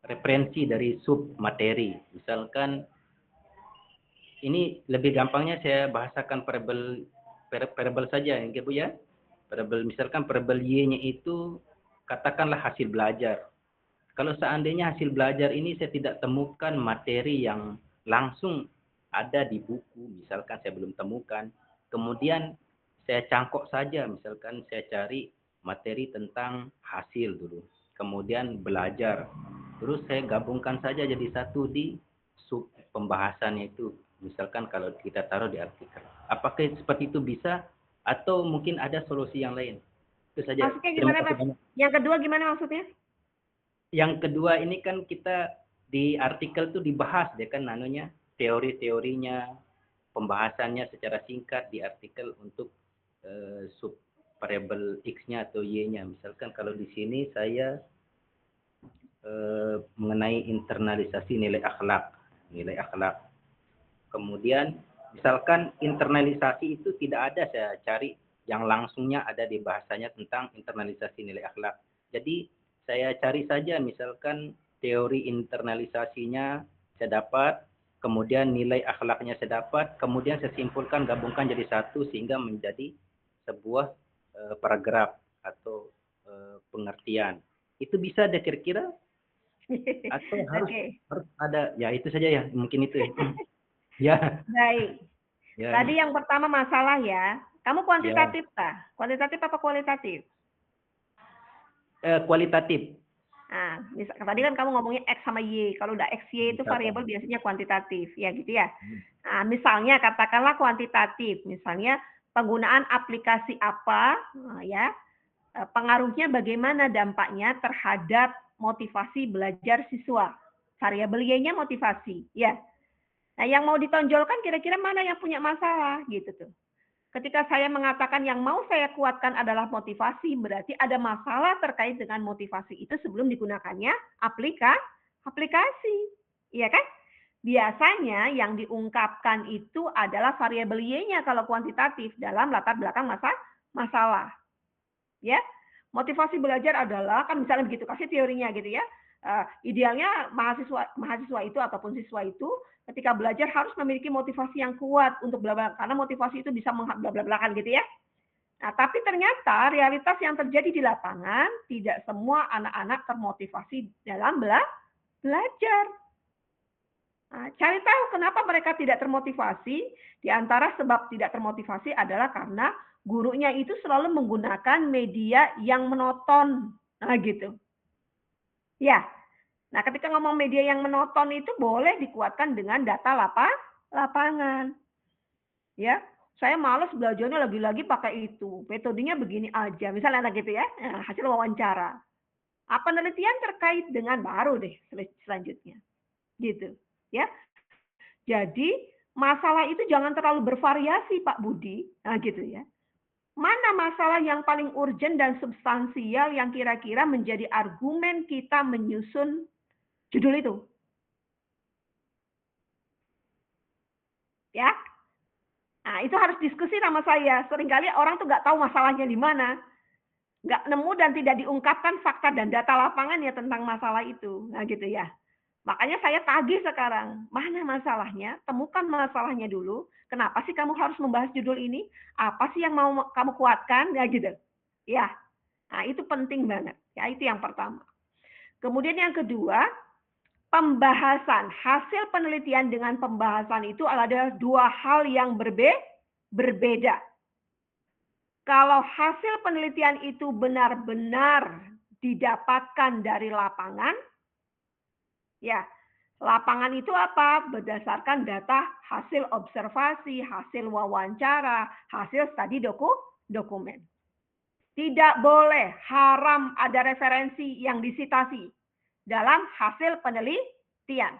referensi dari sub materi. Misalkan ini lebih gampangnya saya bahasakan variabel saja ya Bu ya. Variabel, misalkan variabel Y-nya itu katakanlah hasil belajar. Kalau seandainya hasil belajar ini saya tidak temukan materi yang langsung ada di buku, misalkan saya belum temukan, kemudian saya cangkok saja, misalkan saya cari materi tentang hasil dulu, kemudian belajar, terus saya gabungkan saja jadi satu di sub pembahasannya itu, misalkan kalau kita taruh di artikel. Apakah seperti itu bisa, atau mungkin ada solusi yang lain? Itu saja. Maksudnya gimana Pak? Yang kedua gimana maksudnya? Yang kedua ini kan kita di artikel tuh dibahas deh kan nanunya, teori-teorinya, pembahasannya secara singkat di artikel untuk sub variabel X-nya atau Y-nya. Misalkan kalau di sini saya mengenai internalisasi nilai akhlak. Kemudian misalkan internalisasi itu tidak ada saya cari yang langsungnya ada di bahasanya tentang internalisasi nilai akhlak. Jadi saya cari saja misalkan teori internalisasinya saya dapat, kemudian nilai akhlaknya saya dapat, kemudian saya simpulkan, gabungkan jadi satu sehingga menjadi sebuah paragraf atau pengertian. Itu bisa ada kira-kira? Atau harus ada, ya itu saja ya, mungkin itu ya. Ya. Baik. Ya. Tadi yang pertama masalah ya. Kamu kuantitatif kah? Kuantitatif apa kualitatif? Kualitatif. Nah, tadi kan kamu ngomongin X sama Y. Kalau udah X, Y itu variabel biasanya kuantitatif. Ya gitu ya. Nah, misalnya katakanlah kuantitatif. Misalnya penggunaan aplikasi apa, ya, pengaruhnya bagaimana dampaknya terhadap motivasi belajar siswa. Variabel Y-nya motivasi. Ya. Nah, yang mau ditonjolkan kira-kira mana yang punya masalah gitu tuh. Ketika saya mengatakan yang mau saya kuatkan adalah motivasi, berarti ada masalah terkait dengan motivasi itu sebelum digunakannya aplikasi. Iya kan? Biasanya yang diungkapkan itu adalah variabel Y-nya kalau kuantitatif dalam latar belakang masalah. Ya, motivasi belajar adalah kan misalnya begitu, kasih teorinya gitu ya. Idealnya mahasiswa itu ataupun siswa itu ketika belajar harus memiliki motivasi yang kuat untuk bla bla, karena motivasi itu bisa bla bla blakan gitu ya. Nah, tapi ternyata realitas yang terjadi di lapangan tidak semua anak-anak termotivasi dalam belajar. Nah, cari tahu kenapa mereka tidak termotivasi. Di antara sebab tidak termotivasi adalah karena gurunya itu selalu menggunakan media yang monoton. Nah, gitu. Ya. Nah, ketika ngomong media yang monoton itu boleh dikuatkan dengan data lapangan. Ya, saya males belajarnya lagi-lagi pakai itu. Metodenya begini aja. Misalnya gitu ya. Nah, hasil wawancara. Penelitian terkait dengan baru deh selanjutnya. Gitu. Ya. Jadi, masalah itu jangan terlalu bervariasi, Pak Budi. Nah, gitu ya. Mana masalah yang paling urgent dan substansial yang kira-kira menjadi argumen kita menyusun judul itu? Ya. Nah, itu harus diskusi sama saya. Seringkali orang tuh nggak tahu masalahnya di mana. Nggak nemu dan tidak diungkapkan fakta dan data lapangan ya tentang masalah itu. Nah, gitu ya. Makanya saya tagih sekarang. Mana masalahnya? Temukan masalahnya dulu. Kenapa sih kamu harus membahas judul ini? Apa sih yang mau kamu kuatkan? Ya gitu. Ya. Nah, itu penting banget. Ya, itu yang pertama. Kemudian yang kedua, pembahasan. Hasil penelitian dengan pembahasan itu adalah dua hal yang berbeda. Kalau hasil penelitian itu benar-benar didapatkan dari lapangan, ya, lapangan itu apa? Berdasarkan data hasil observasi, hasil wawancara, hasil studi dokumen. Tidak boleh, haram ada referensi yang disitasi dalam hasil penelitian.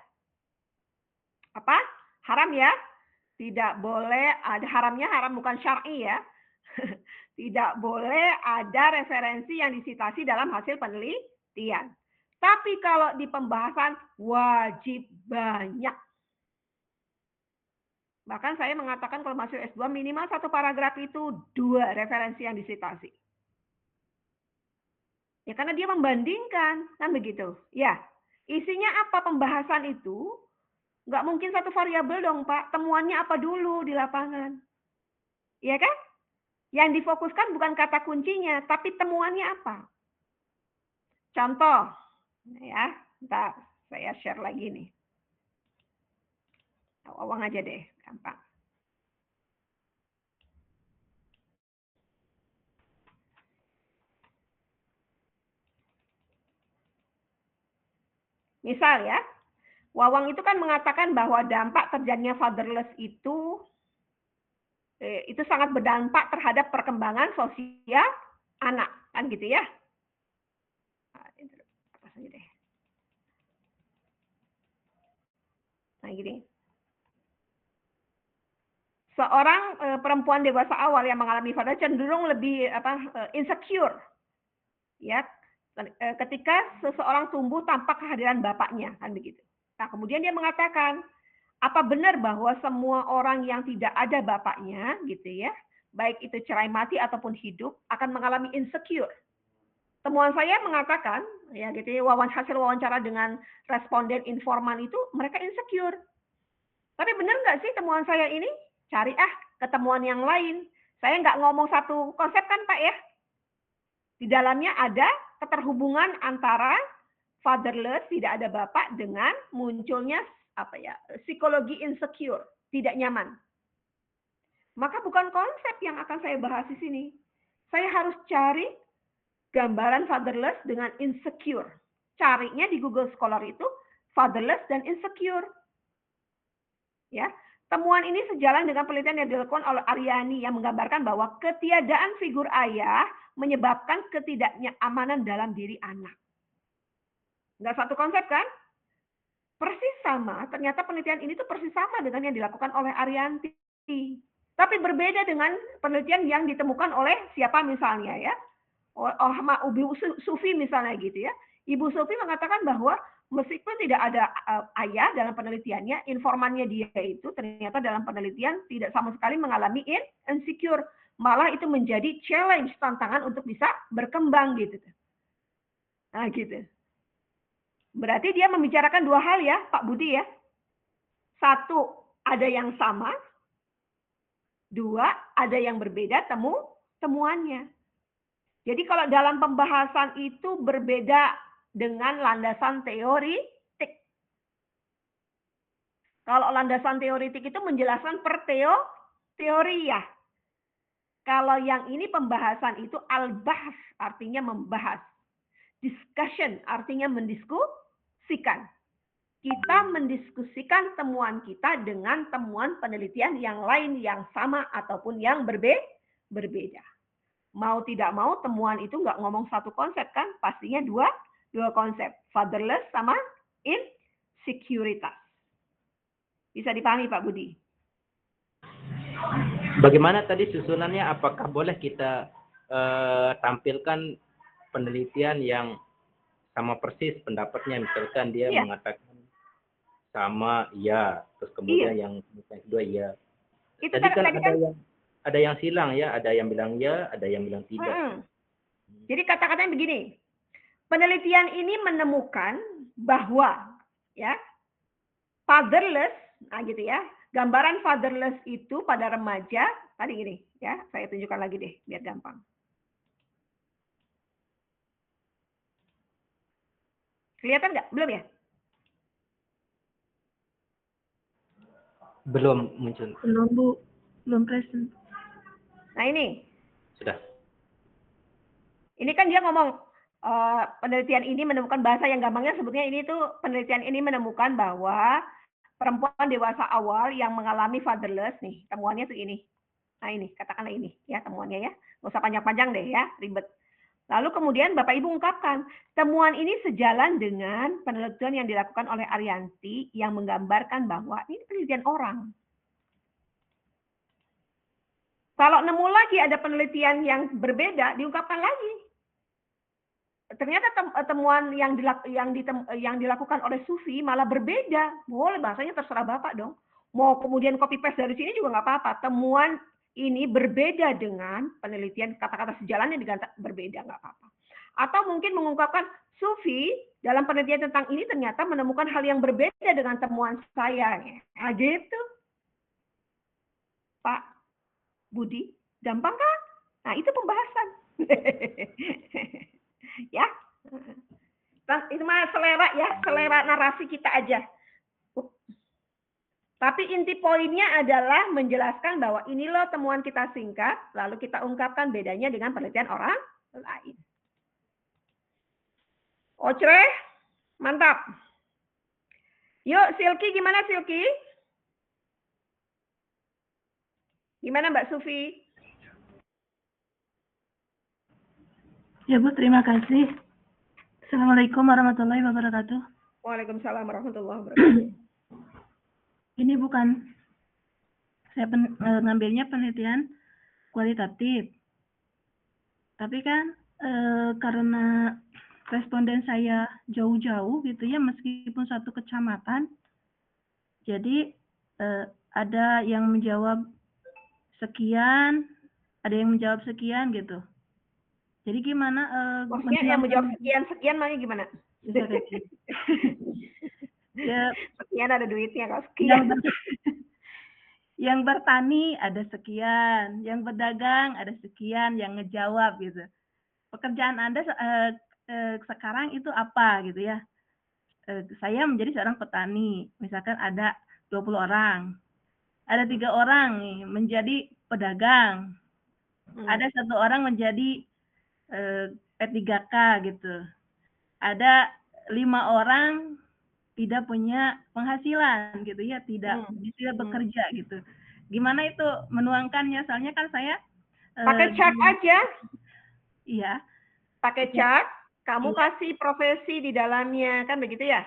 Apa? Haram ya? Tidak boleh, ada haramnya, haram bukan syar'i ya. Tidak boleh ada referensi yang disitasi dalam hasil penelitian. Tapi kalau di pembahasan wajib banyak. Bahkan saya mengatakan kalau masuk S2 minimal satu paragraf itu 2 referensi yang disitasi. Ya karena dia membandingkan, kan begitu. Ya, isinya apa pembahasan itu? Nggak mungkin satu variabel dong Pak, temuannya apa dulu di lapangan. Ya kan? Yang difokuskan bukan kata kuncinya, tapi temuannya apa. Contoh, ya, ntar saya share lagi nih. Awang aja deh, gampang. Misal ya, Wawang itu kan mengatakan bahwa dampak terjadinya fatherless itu sangat berdampak terhadap perkembangan sosial anak, kan gitu ya. Nah, gini. Seorang perempuan dewasa awal yang mengalami fatherless cenderung lebih insecure, ya, ketika seseorang tumbuh tanpa kehadiran bapaknya, kan begitu. Nah, kemudian dia mengatakan, apa benar bahwa semua orang yang tidak ada bapaknya, gitu ya, baik itu cerai mati ataupun hidup, akan mengalami insecure? Temuan saya mengatakan, ya gitu ya, hasil wawancara dengan responden informan itu mereka insecure. Tapi benar nggak sih temuan saya ini? Cari ketemuan yang lain. Saya nggak ngomong satu konsep kan Pak ya? Di dalamnya ada keterhubungan antara fatherless, tidak ada bapak, dengan munculnya psikologi insecure, tidak nyaman. Maka bukan konsep yang akan saya bahas di sini. Saya harus cari gambaran fatherless dengan insecure. Carinya di Google Scholar itu fatherless dan insecure. Ya, temuan ini sejalan dengan penelitian yang dilakukan oleh Aryani yang menggambarkan bahwa ketiadaan figur ayah menyebabkan ketidaknyamanan dalam diri anak. Nggak satu konsep kan? Persis sama. Ternyata penelitian ini tuh persis sama dengan yang dilakukan oleh Arianti. Tapi berbeda dengan penelitian yang ditemukan oleh siapa misalnya ya, Ibu Sufi misalnya gitu ya. Ibu Sufi mengatakan bahwa meskipun tidak ada ayah dalam penelitiannya, informannya dia itu ternyata dalam penelitian tidak sama sekali mengalami insecure. Malah itu menjadi challenge, tantangan untuk bisa berkembang gitu. Nah gitu. Berarti dia membicarakan dua hal ya Pak Budi ya. Satu, ada yang sama. Dua, ada yang berbeda temuannya. Jadi kalau dalam pembahasan itu berbeda dengan landasan teoritik. Kalau landasan teoritik itu menjelaskan per teori ya. Kalau yang ini pembahasan itu al-bahs, artinya membahas. Discussion, artinya mendiskusikan. Kita mendiskusikan temuan kita dengan temuan penelitian yang lain yang sama ataupun yang berbeda. Mau tidak mau temuan itu nggak ngomong satu konsep kan, pastinya dua konsep, fatherless sama insecuritas. Bisa dipahami Pak Budi? Bagaimana tadi susunannya? Apakah boleh kita tampilkan penelitian yang sama persis pendapatnya, misalkan dia mengatakan sama iya, terus kemudian yang kedua iya. Itu tadi kan ada yang silang ya, ada yang bilang ya, ada yang bilang tidak. Jadi kata-katanya begini, penelitian ini menemukan bahwa ya fatherless, nah gitu ya, gambaran fatherless itu pada remaja tadi gini ya, saya tunjukkan lagi deh biar gampang. Kelihatan nggak? Belum ya? Belum muncul. Belum Bu, belum present. Nah ini. Sudah. Ini kan dia ngomong penelitian ini menemukan, bahasa yang gampangnya sebutnya ini tuh penelitian ini menemukan bahwa perempuan dewasa awal yang mengalami fatherless nih, temuannya tuh ini. Nah ini, katakanlah ini ya temuannya ya. Nggak usah panjang-panjang deh ya, ribet. Lalu kemudian Bapak Ibu ungkapkan, temuan ini sejalan dengan penelitian yang dilakukan oleh Arianti yang menggambarkan bahwa ini penelitian orang. Kalau nemu lagi ada penelitian yang berbeda, diungkapkan lagi. Ternyata temuan yang dilakukan oleh Sufi malah berbeda. Boleh, bahasanya terserah Bapak dong. Mau kemudian copy paste dari sini juga nggak apa-apa. Temuan ini berbeda dengan penelitian, kata-kata sejalannya diganti berbeda, nggak apa-apa. Atau mungkin mengungkapkan Sufi dalam penelitian tentang ini ternyata menemukan hal yang berbeda dengan temuan saya. Nah gitu. Pak Budi, gampang kan? Nah itu pembahasan. Ya, itu mah selera ya, selera narasi kita aja. Tapi inti poinnya adalah menjelaskan bahwa ini loh temuan kita singkat, lalu kita ungkapkan bedanya dengan penelitian orang lain. Ocre, mantap. Yuk, Silky, gimana Silky? Gimana Mbak Sufi? Ya Bu, terima kasih. Assalamualaikum warahmatullahi wabarakatuh. Waalaikumsalam warahmatullahi wabarakatuh. Ini bukan, saya ngambilnya penelitian kualitatif. Tapi kan karena responden saya jauh-jauh gitu ya, meskipun satu kecamatan, jadi ada yang menjawab sekian, ada yang menjawab sekian gitu. Jadi gimana? Maksudnya yang menjawab sekian makanya gimana? Ya, sekian ada duitnya kalau sekian. Yang bertani ada sekian, yang berdagang ada sekian, yang ngejawab gitu. Pekerjaan Anda sekarang itu apa gitu ya? Saya menjadi seorang petani, misalkan ada 20 orang. Ada 3 orang nih menjadi pedagang. Ada 1 orang menjadi P3K gitu. Ada 5 orang tidak punya penghasilan gitu ya, tidak bekerja gitu. Gimana itu menuangkannya? Soalnya kan saya pakai chart aja. Iya. Pakai chart, kamu kasih profesi di dalamnya, kan begitu ya?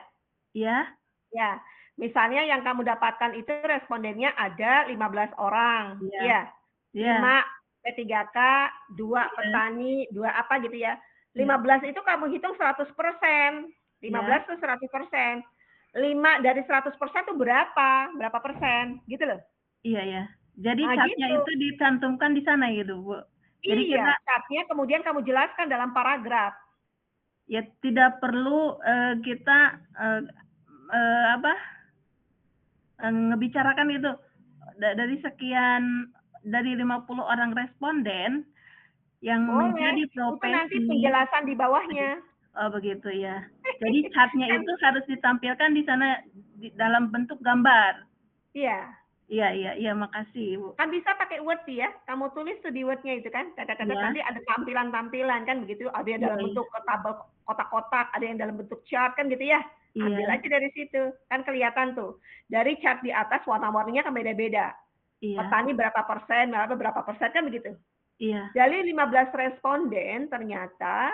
Iya. Ya. Misalnya yang kamu dapatkan itu respondennya ada 15 orang. Iya. Ya. Iya. 5 P3K, 2 petani, 2 apa gitu ya. 15 itu kamu hitung 100%. 15 itu 100%. 5 dari 100% itu berapa? Berapa persen? Gitu loh. Iya, ya. Jadi Nah, chartnya gitu. itu dicantumkan di sana gitu, Bu. Jadi Iya, kita chartnya kemudian kamu jelaskan dalam paragraf. ya tidak perlu kita ngebicarakan itu dari sekian, dari 50 orang responden yang menjadi Boleh, itu nanti profesi. penjelasan di bawahnya. Oh begitu ya. Jadi chartnya itu harus ditampilkan di sana dalam bentuk gambar. Iya. Iya, makasih Bu. Kan bisa pakai Word ya, kamu tulis tuh di Word-nya itu kan, kadang-kadang nanti ada tampilan-tampilan kan begitu, ada yang dalam bentuk tabel kotak-kotak, ada yang dalam bentuk chart kan gitu ya. Ambil aja dari situ, kan kelihatan tuh. Dari chart di atas warna-warninya kan beda-beda. Petani berapa persen kan begitu. Iya. Dari 15 responden ternyata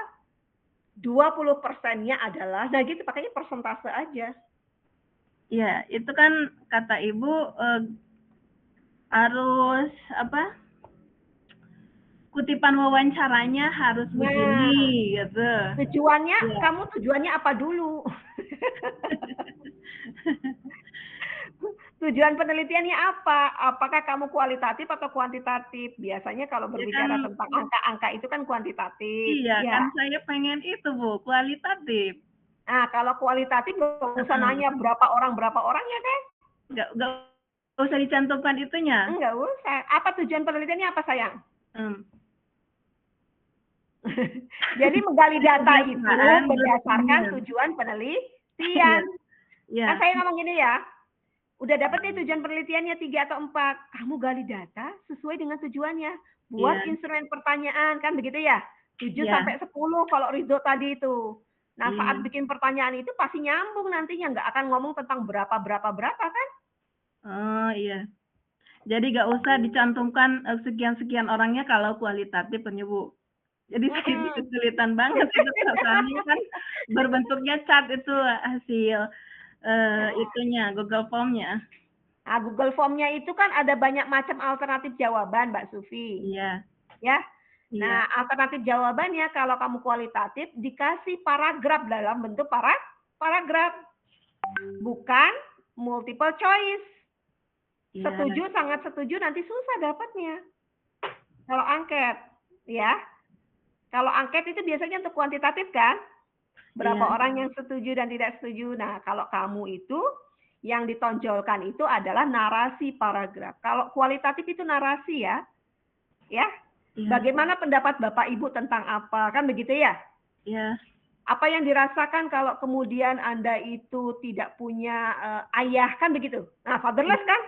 20%-nya adalah, nah gitu pakainya persentase aja. Iya, itu kan kata Ibu harus kutipan wawancaranya harus begini gitu. Tujuannya, kamu tujuannya apa dulu? Tujuan penelitiannya apa? Apakah kamu kualitatif atau kuantitatif? Biasanya kalau berbicara tentang angka-angka itu kan kuantitatif. Iya, kan saya pengen itu Bu, kualitatif. Nah, kalau kualitatif nggak usah nanya berapa orang ya kan? Nggak usah dicantumkan itunya. Nggak usah. Apa tujuan penelitiannya apa sayang? Jadi menggali data itu berdasarkan tujuan penelitian. Kan saya ngomong gini ya, udah dapat nih tujuan penelitiannya 3 atau 4, kamu gali data sesuai dengan tujuannya. Buat instrumen pertanyaan, kan begitu ya? 7 sampai 10 kalau Ridho tadi itu. Nah, saat bikin pertanyaan itu pasti nyambung nantinya, nggak akan ngomong tentang berapa kan? Oh iya. Jadi nggak usah dicantumkan sekian-sekian orangnya kalau kualitatif kan ya Bu. Jadi kesulitan banget itu soalnya kan berbentuknya chart itu hasil itunya Google Form-nya. Nah, Google Form-nya itu kan ada banyak macam alternatif jawaban, Mbak Sufi. Iya. Ya. Nah, alternatif jawabannya kalau kamu kualitatif dikasih paragraf dalam bentuk paragraf. Bukan multiple choice. Setuju, sangat setuju, nanti susah dapatnya. Kalau angket, ya. Kalau angket itu biasanya untuk kuantitatif kan? Berapa orang yang setuju dan tidak setuju. Nah, kalau kamu itu yang ditonjolkan itu adalah narasi paragraf. Kalau kualitatif itu narasi ya. Ya. Bagaimana pendapat Bapak Ibu tentang apa? Kan begitu ya? Iya. Apa yang dirasakan kalau kemudian Anda itu tidak punya ayah, kan begitu? Nah, fatherless kan?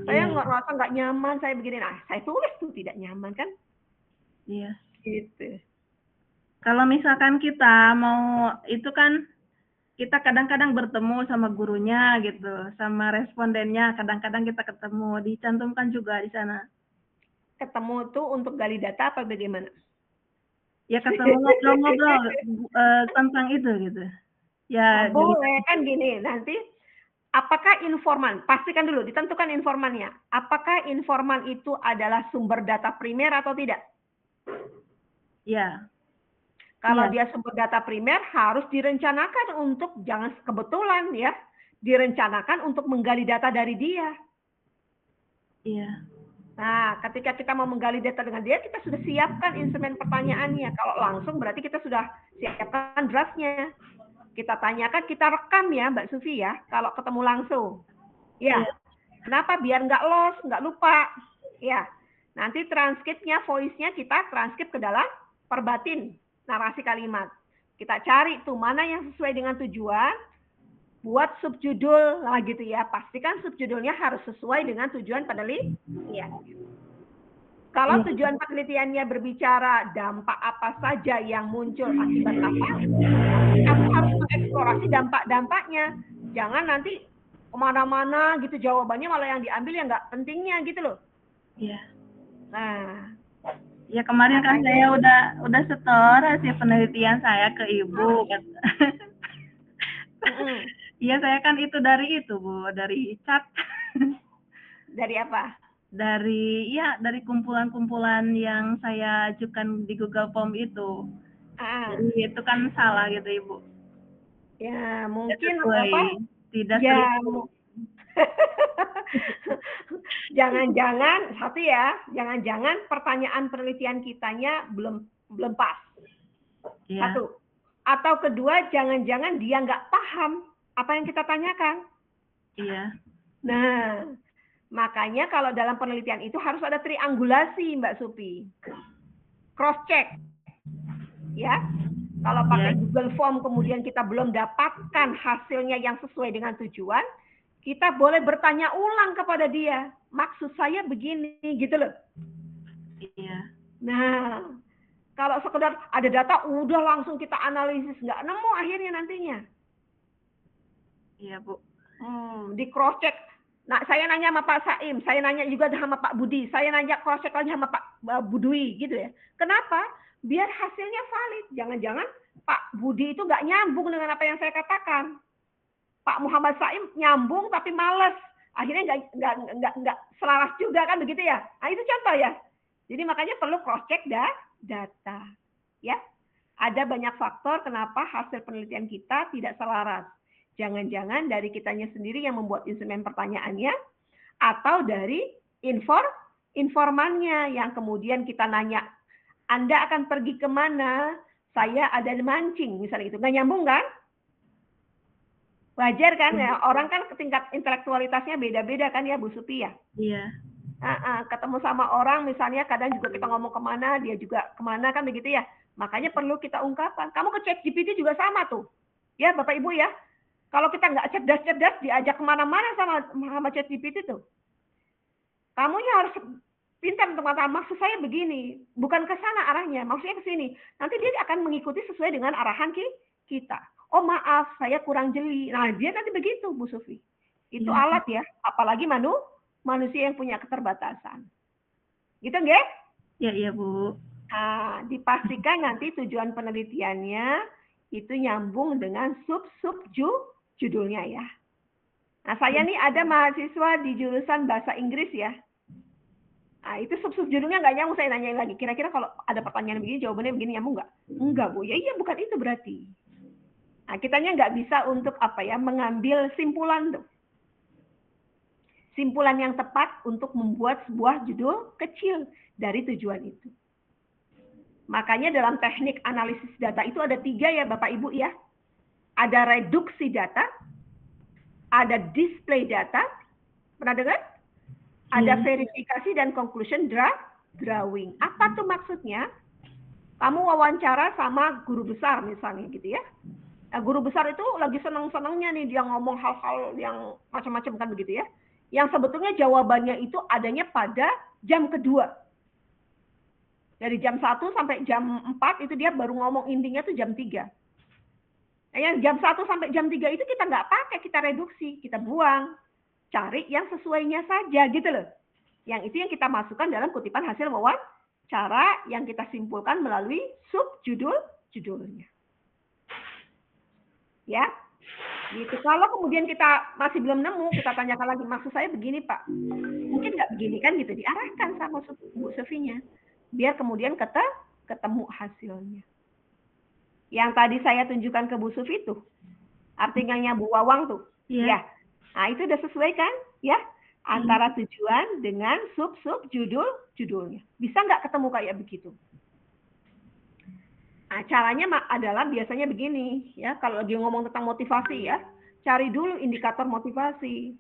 Saya ngerasa nggak nyaman, saya begini. Nah, saya tulis tuh tidak nyaman kan? Iya. Gitu. Kalau misalkan kita mau, itu kan kita kadang-kadang bertemu sama gurunya gitu, sama respondennya, kadang-kadang kita ketemu, dicantumkan juga di sana. Ketemu tuh untuk gali data apa bagaimana? Ya ketemu ngobrol-ngobrol tentang itu gitu. Ya boleh kan gini, nanti apakah informan, pastikan dulu, ditentukan informannya. Apakah informan itu adalah sumber data primer atau tidak? Ya. Kalau dia sumber data primer harus direncanakan untuk, jangan kebetulan ya, direncanakan untuk menggali data dari dia. Iya. Nah, ketika kita mau menggali data dengan dia, kita sudah siapkan instrumen pertanyaannya. Kalau langsung berarti kita sudah siapkan draftnya. Kita tanyakan, kita rekam ya Mbak Sufi ya, kalau ketemu langsung. Ya, kenapa? Biar nggak lost, nggak lupa. Ya, nanti transkripnya, voice-nya kita transkrip ke dalam perbatin, narasi kalimat. Kita cari tuh mana yang sesuai dengan tujuan, buat subjudul lah gitu ya. Pastikan subjudulnya harus sesuai dengan tujuan penelitian. Kalau tujuan penelitiannya berbicara dampak apa saja yang muncul akibat apa, kamu harus mengeksplorasi dampak-dampaknya. Jangan nanti kemana-mana gitu jawabannya malah yang diambil yang nggak pentingnya gitu loh. Iya. Nah, ya kemarin kan saya udah setor hasil penelitian saya ke Ibu. Iya, saya kan itu dari itu, Bu, dari chat. Dari apa? Dari kumpulan-kumpulan yang saya ajukan di Google Form itu. Ah, Jadi itu kan salah gitu, Ibu. ya Tidak mungkin sesuai, apa? tidak Ya, struktur. jangan-jangan satu ya, jangan-jangan pertanyaan penelitian kitanya belum pas. Iya, Satu. Atau kedua, jangan-jangan dia nggak paham apa yang kita tanyakan. iya, Nah, makanya kalau dalam penelitian itu harus ada triangulasi, Mbak Supi. Cross check, ya. Kalau pakai iya, Google Form kemudian kita belum dapatkan hasilnya yang sesuai dengan tujuan, kita boleh bertanya ulang kepada dia. Maksud saya begini, gitu loh. iya, Nah, kalau sekedar ada data, udah langsung kita analisis, nggak nemu akhirnya nantinya. iya, Bu. Di cross check. Nah, saya nanya sama Pak Saim, saya nanya juga sama Pak Budi, saya nanya cross check lagi sama Pak Budui, gitu ya. Kenapa? Biar hasilnya valid. Jangan-jangan Pak Budi itu nggak nyambung dengan apa yang saya katakan. Pak Muhammad Saim nyambung tapi males. Akhirnya nggak selaras juga kan begitu ya. Nah, itu contoh ya. Jadi makanya perlu cross check data. Ya. Ada banyak faktor kenapa hasil penelitian kita tidak selaras. Jangan-jangan dari kitanya sendiri yang membuat instrumen pertanyaannya, atau dari informannya yang kemudian kita nanya, Anda akan pergi kemana? Saya ada mancing, misalnya itu. Nggak nyambung kan? Wajar kan ya, orang kan tingkat intelektualitasnya beda-beda kan ya Bu Supi ya. Iya, Ketemu sama orang misalnya kadang juga kita ngomong kemana, dia juga kemana kan begitu ya. Makanya perlu kita ungkapkan. Kamu ke ChatGPT juga sama tuh. Ya Bapak Ibu ya. Kalau kita nggak cerdas-cerdas diajak kemana-mana sama ChatGPT tuh. Kamu harus pintar untuk mengatakan maksud saya begini. Bukan ke sana arahnya, maksudnya ke sini. Nanti dia akan mengikuti sesuai dengan arahan kita. Oh maaf, saya kurang jeli. Nah, dia nanti begitu, Bu Sufi. Itu iya, alat ya, apalagi manusia yang punya keterbatasan. Gitu nggak? iya, iya, Bu. Nah, dipastikan nanti tujuan penelitiannya itu nyambung dengan judulnya ya. Nah, saya nih ada mahasiswa di jurusan bahasa Inggris ya. Nah, itu judulnya nggak nyambung, saya nanyain lagi. Kira-kira kalau ada pertanyaan begini, jawabannya begini nyambung nggak? Enggak, Bu. Ya iya, bukan itu berarti. Nah, kitanya nggak bisa untuk apa ya, mengambil simpulan tuh. Simpulan yang tepat untuk membuat sebuah judul kecil dari tujuan itu. Makanya dalam teknik analisis data itu ada 3 ya Bapak Ibu ya. Ada reduksi data, ada display data, pernah dengar? Ada verifikasi dan conclusion drawing. Apa tuh maksudnya? Kamu wawancara sama guru besar misalnya gitu ya. Nah, guru besar itu lagi senang-senangnya nih dia ngomong hal-hal yang macam-macam kan begitu ya. Yang sebetulnya jawabannya itu adanya pada jam kedua. Dari jam 1 sampai jam 4 itu dia baru ngomong intinya tuh jam 3. Nah, yang jam 1 sampai jam 3 itu kita nggak pakai, kita reduksi, kita buang. Cari yang sesuainya saja gitu loh. Yang itu yang kita masukkan dalam kutipan hasil wawancara yang kita simpulkan melalui judulnya. Ya, gitu. Kalau kemudian kita masih belum nemu, kita tanyakan lagi, maksud saya begini Pak. Mungkin nggak begini kan gitu, diarahkan sama Bu Sofinya. Biar kemudian ketemu hasilnya. Yang tadi saya tunjukkan ke Bu Sufi itu, artikelnya Bu Wawang tuh. Ya. Nah, itu udah sesuai kan? Ya. Antara tujuan dengan judulnya. Bisa nggak ketemu kayak begitu? Nah, caranya adalah biasanya begini, ya. Kalau lagi ngomong tentang motivasi ya, cari dulu indikator motivasi.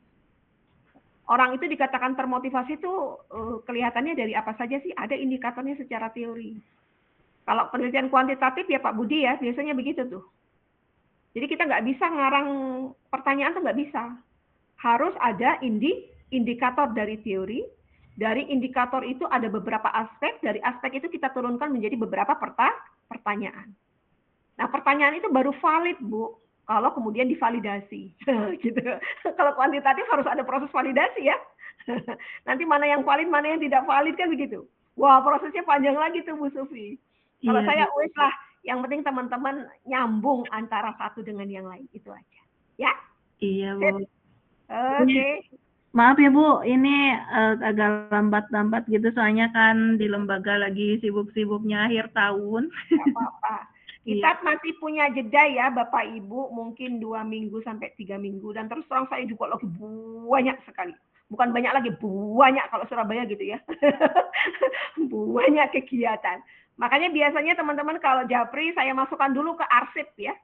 Orang itu dikatakan termotivasi itu kelihatannya dari apa saja sih? Ada indikatornya secara teori. Kalau penelitian kuantitatif ya Pak Budi ya, biasanya begitu tuh. Jadi kita nggak bisa ngarang pertanyaan tuh nggak bisa. Harus ada indikator dari teori. Dari indikator itu ada beberapa aspek. Dari aspek itu kita turunkan menjadi beberapa pertanyaan. Nah, pertanyaan itu baru valid, Bu, kalau kemudian divalidasi. Gitu. Kalau kuantitatif harus ada proses validasi ya. Nanti mana yang valid, mana yang tidak valid kan begitu. Wah, prosesnya panjang lagi tuh Bu Sufi. Kalau saya wes lah, yang penting teman-teman nyambung antara satu dengan yang lain, itu aja. Ya? Iya, Sip. Bu. Oke. Maaf ya Bu, ini agak lambat-lambat gitu soalnya kan di lembaga lagi sibuk-sibuknya akhir tahun. Nggak apa-apa. Kita Iya. masih punya jeda ya Bapak Ibu, mungkin 2 minggu sampai 3 minggu. Dan terus terang saya juga lagi banyak sekali. Bukan banyak lagi, banyak kalau Surabaya gitu ya. Banyak kegiatan. Makanya biasanya teman-teman kalau Japri saya masukkan dulu ke arsip ya.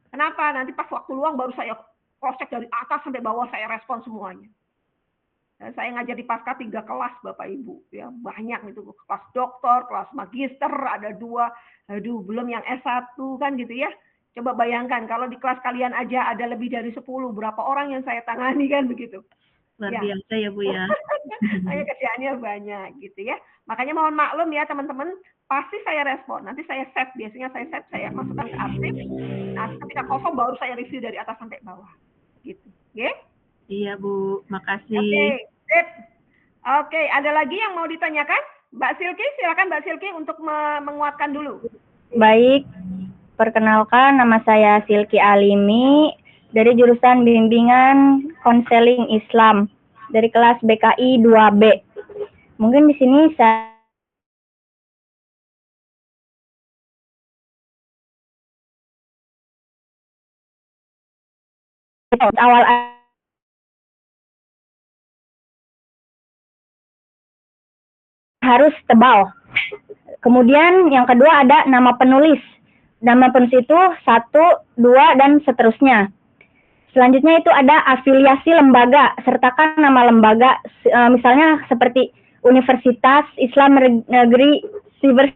Kenapa? Nanti pas waktu luang baru saya cross check dari atas sampai bawah, saya respon semuanya. Saya ngajar di Pasca 3 kelas Bapak Ibu ya, banyak itu, kelas doktor, kelas magister ada 2, aduh belum yang S1 kan gitu ya. Coba bayangkan kalau di kelas kalian aja ada lebih dari 10, berapa orang yang saya tangani kan begitu. Luar Ya. biasa ya Bu ya. Hanya kerjaannya banyak gitu ya. Makanya mohon maklum ya teman-teman, pasti saya respon. Nanti saya save, biasanya saya save, saya masukkan ke arsip. Nah, ketika kosong baru saya review dari atas sampai bawah. Gitu. Oke? Iya Bu, Oke, makasih. sip. Oke, ada lagi yang mau ditanyakan? Mbak Silky, silakan Mbak Silky untuk menguatkan dulu. Baik, perkenalkan nama saya Silky Alimi dari jurusan Bimbingan Konseling Islam dari kelas BKI 2B. Mungkin di sini saya awal harus tebal. Kemudian yang kedua ada nama penulis. Nama penulis itu 1, 2, dan seterusnya. Selanjutnya itu ada afiliasi lembaga, sertakan nama lembaga, misalnya seperti Universitas Islam Negeri Siber.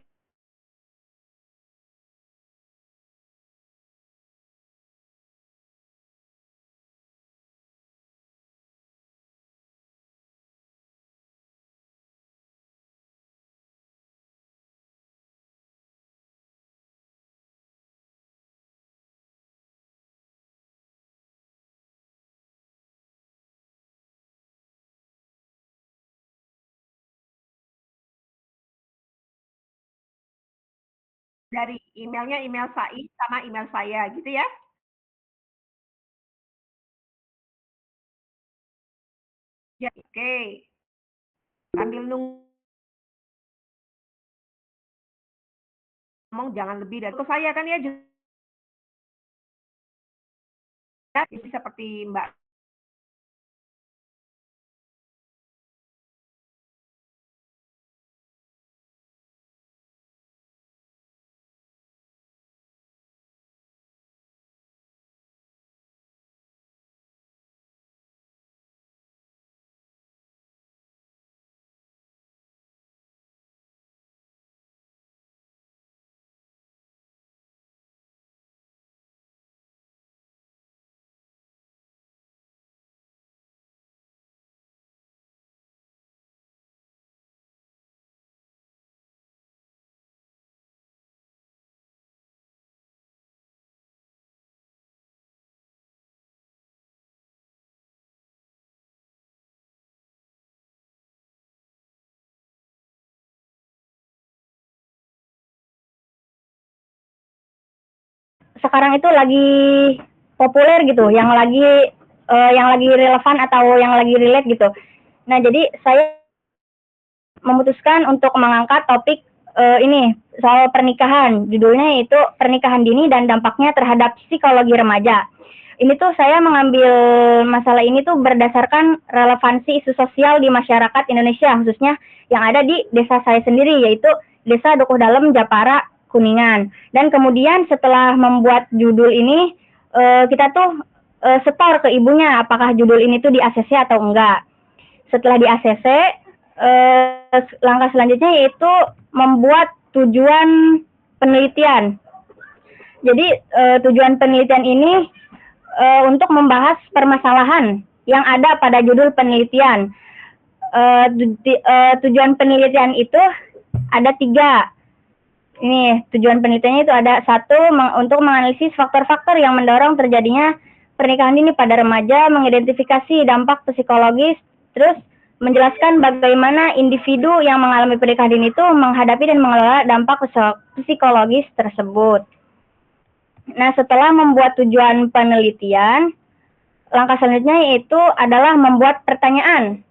Dari emailnya email Said sama email saya gitu ya. Ya, oke. Sambil ngomong jangan lebih dari itu saya kan ya, seperti Mbak Sekarang itu lagi populer gitu, yang lagi relevan atau yang lagi relate gitu. Nah, jadi saya memutuskan untuk mengangkat topik ini soal pernikahan. Judulnya yaitu pernikahan dini dan dampaknya terhadap psikologi remaja. Ini tuh saya mengambil masalah ini tuh berdasarkan relevansi isu sosial di masyarakat Indonesia, khususnya yang ada di desa saya sendiri, yaitu Desa Dukuh Dalem, Japara, Kuningan. Dan kemudian setelah membuat judul ini, kita tuh setor ke ibunya apakah judul ini tuh di ACC atau enggak. Setelah di ACC, langkah selanjutnya yaitu membuat tujuan penelitian. Jadi tujuan penelitian ini untuk membahas permasalahan yang ada pada judul penelitian. Tujuan penelitian itu ada 3. Ini tujuan penelitiannya itu ada 1, untuk menganalisis faktor-faktor yang mendorong terjadinya pernikahan dini pada remaja, mengidentifikasi dampak psikologis, terus menjelaskan bagaimana individu yang mengalami pernikahan dini itu menghadapi dan mengelola dampak psikologis tersebut. Nah, setelah membuat tujuan penelitian, langkah selanjutnya yaitu adalah membuat pertanyaan.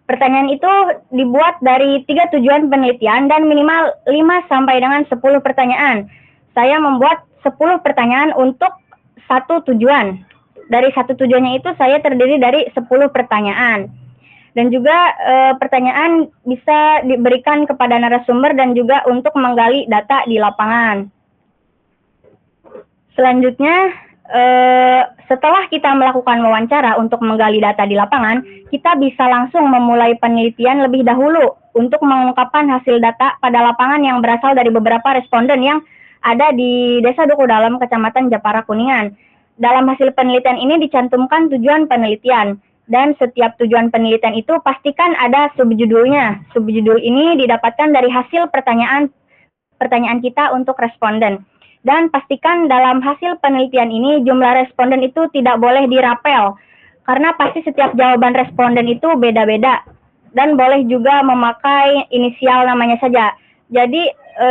Pertanyaan itu dibuat dari 3 tujuan penelitian dan minimal 5 sampai dengan 10 pertanyaan. Saya membuat 10 pertanyaan untuk satu tujuan. Dari satu tujuannya itu saya terdiri dari 10 pertanyaan. Dan juga pertanyaan bisa diberikan kepada narasumber dan juga untuk menggali data di lapangan. Selanjutnya, setelah kita melakukan wawancara untuk menggali data di lapangan, kita bisa langsung memulai penelitian lebih dahulu untuk mengungkapkan hasil data pada lapangan yang berasal dari beberapa responden yang ada di Desa Duku Dalam, Kecamatan Japara, Kuningan. Dalam hasil penelitian ini dicantumkan tujuan penelitian, dan setiap tujuan penelitian itu pastikan ada subjudulnya. Subjudul ini didapatkan dari hasil pertanyaan kita untuk responden. Dan pastikan dalam hasil penelitian ini jumlah responden itu tidak boleh dirapel, karena pasti setiap jawaban responden itu beda-beda. Dan boleh juga memakai inisial namanya saja. Jadi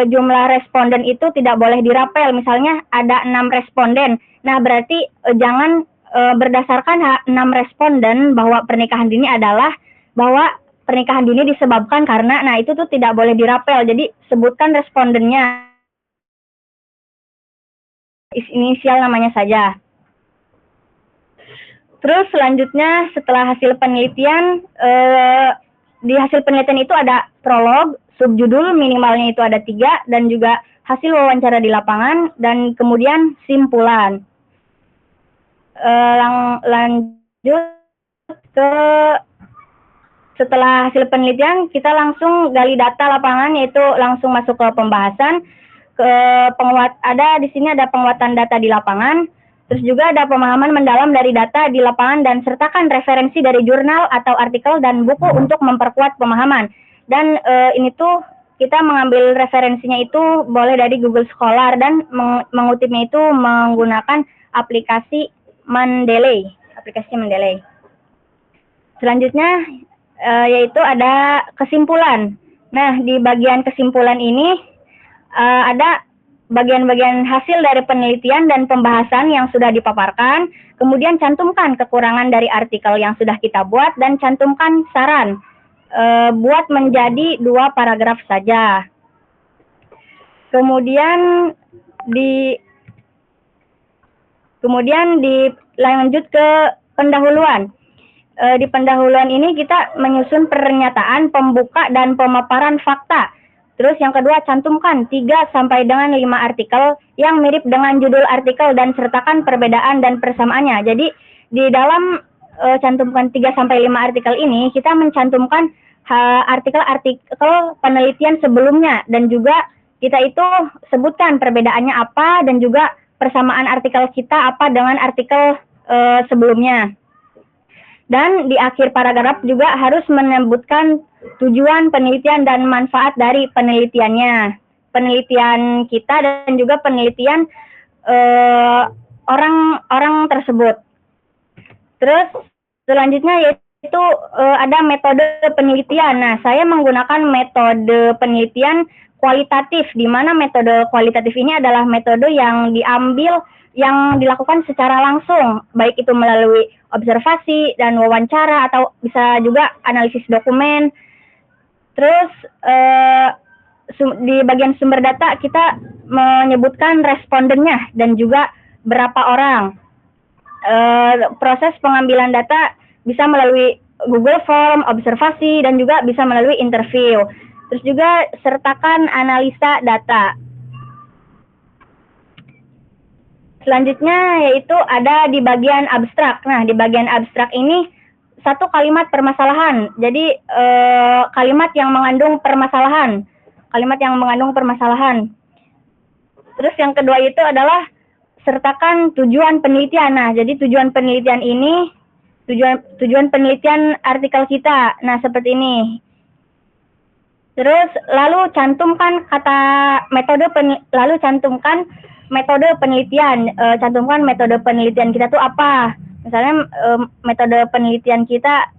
jumlah responden itu tidak boleh dirapel. Misalnya ada 6 responden. Nah, berarti jangan berdasarkan 6 responden bahwa pernikahan dini adalah bahwa pernikahan dini disebabkan karena, nah itu tuh tidak boleh dirapel. Jadi sebutkan respondennya, inisial namanya saja. Terus selanjutnya setelah hasil penelitian, di hasil penelitian itu ada prolog, subjudul minimalnya itu ada 3, dan juga hasil wawancara di lapangan, dan kemudian simpulan. Lanjut ke setelah hasil penelitian kita langsung gali data lapangan, yaitu langsung masuk ke pembahasan. Ada di sini ada penguatan data di lapangan, terus juga ada pemahaman mendalam dari data di lapangan, dan sertakan referensi dari jurnal atau artikel dan buku untuk memperkuat pemahaman. Dan ini tuh kita mengambil referensinya itu boleh dari Google Scholar, dan mengutipnya itu menggunakan aplikasi Mendeley. Selanjutnya yaitu ada kesimpulan. Nah, di bagian kesimpulan ini ada bagian-bagian hasil dari penelitian dan pembahasan yang sudah dipaparkan, kemudian cantumkan kekurangan dari artikel yang sudah kita buat, dan cantumkan saran. Buat menjadi 2 paragraf saja. Kemudian dilanjut ke pendahuluan. Di pendahuluan ini kita menyusun pernyataan, pembuka, dan pemaparan fakta. Terus yang kedua, cantumkan 3 sampai dengan 5 artikel yang mirip dengan judul artikel dan sertakan perbedaan dan persamaannya. Jadi di dalam cantumkan 3 sampai 5 artikel ini kita mencantumkan artikel-artikel penelitian sebelumnya, dan juga kita itu sebutkan perbedaannya apa dan juga persamaan artikel kita apa dengan artikel sebelumnya. Dan di akhir paragraf juga harus menyebutkan tujuan penelitian dan manfaat dari penelitiannya. Penelitian kita dan juga penelitian orang tersebut. Terus selanjutnya yaitu ada metode penelitian. Nah, saya menggunakan metode penelitian kualitatif, di mana metode kualitatif ini adalah metode yang dilakukan secara langsung, baik itu melalui observasi dan wawancara, atau bisa juga analisis dokumen. Terus di bagian sumber data kita menyebutkan respondennya dan juga berapa orang. Proses pengambilan data bisa melalui Google Form, observasi, dan juga bisa melalui interview. Terus juga sertakan analisa data. Selanjutnya yaitu ada di bagian abstrak. Nah, di bagian abstrak ini 1 kalimat permasalahan. Jadi kalimat yang mengandung permasalahan. Terus yang kedua itu adalah sertakan tujuan penelitian. Nah, jadi tujuan penelitian ini tujuan penelitian artikel kita. Nah, seperti ini. Terus lalu cantumkan metode penelitian. Cantumkan metode penelitian kita tuh apa? Misalnya metode penelitian kita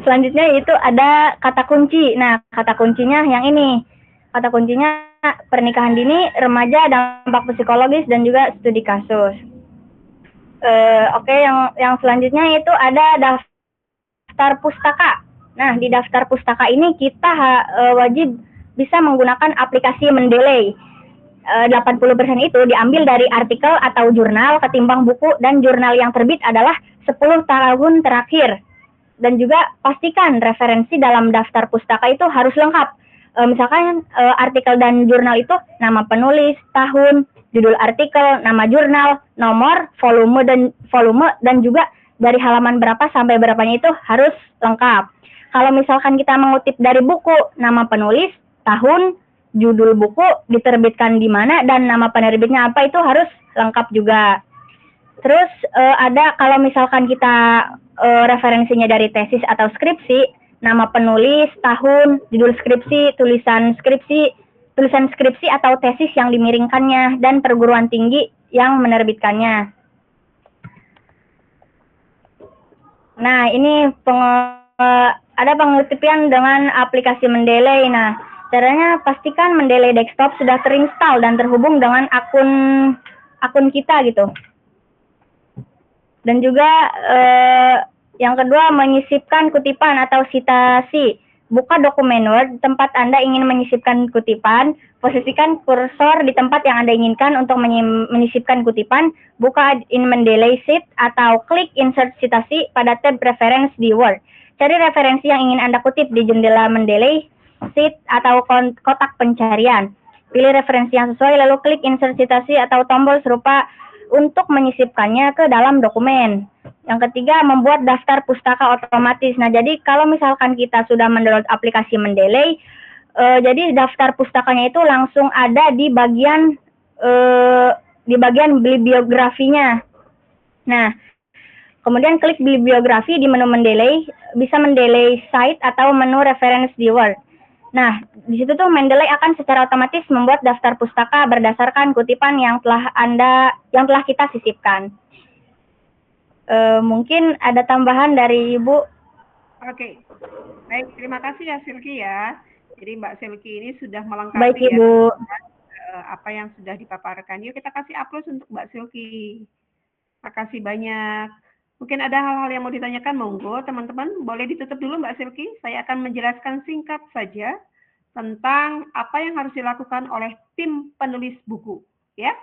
selanjutnya itu ada kata kunci. Nah, kata kuncinya yang ini. Kata kuncinya pernikahan dini, remaja, dampak psikologis, dan juga studi kasus. Oke, yang selanjutnya itu ada daftar pustaka. Nah, di daftar pustaka ini kita wajib bisa menggunakan aplikasi Mendeley. 80% itu diambil dari artikel atau jurnal ketimbang buku, dan jurnal yang terbit adalah 10 tahun terakhir. Dan juga pastikan referensi dalam daftar pustaka itu harus lengkap. Misalkan artikel dan jurnal itu nama penulis, tahun, judul artikel, nama jurnal, nomor, volume dan juga dari halaman berapa sampai berapanya itu harus lengkap. Kalau misalkan kita mengutip dari buku, nama penulis, tahun, judul buku, diterbitkan di mana, dan nama penerbitnya apa itu harus lengkap juga. Terus ada kalau misalkan kita referensinya dari tesis atau skripsi, nama penulis, tahun, judul skripsi, tulisan skripsi atau tesis yang dimiringkannya, dan perguruan tinggi yang menerbitkannya. Nah, ini ada pengutipan dengan aplikasi Mendeley. Nah, caranya pastikan Mendeley desktop sudah terinstall dan terhubung dengan akun kita gitu. Dan juga yang kedua, menyisipkan kutipan atau citasi. Buka dokumen Word tempat Anda ingin menyisipkan kutipan, posisikan kursor di tempat yang Anda inginkan untuk menyisipkan kutipan, buka in Mendeley Sheet atau klik insert citasi pada tab reference di Word. Cari referensi yang ingin Anda kutip di jendela Mendeley Sheet atau kotak pencarian. Pilih referensi yang sesuai lalu klik insert citasi atau tombol serupa untuk menyisipkannya ke dalam dokumen. Yang ketiga, membuat daftar pustaka otomatis. Nah, jadi kalau misalkan kita sudah mendownload aplikasi Mendeley, jadi daftar pustakanya itu langsung ada di bagian bibliografinya. Nah, kemudian klik bibliografi di menu Mendeley, bisa Mendeley Site atau menu reference di Word. Nah, di situ tuh Mendeley akan secara otomatis membuat daftar pustaka berdasarkan kutipan yang telah kita sisipkan. Mungkin ada tambahan dari Ibu. Oke, baik, terima kasih ya Silky ya. Jadi Mbak Silky ini sudah melengkapi Baik, Ibu. apa yang sudah dipaparkan. Yuk kita kasih aplaus untuk Mbak Silky. Terima kasih banyak. Mungkin ada hal-hal yang mau ditanyakan, monggo teman-teman. Boleh ditutup dulu Mbak Silky. Saya akan menjelaskan singkat saja tentang apa yang harus dilakukan oleh tim penulis buku. Ya.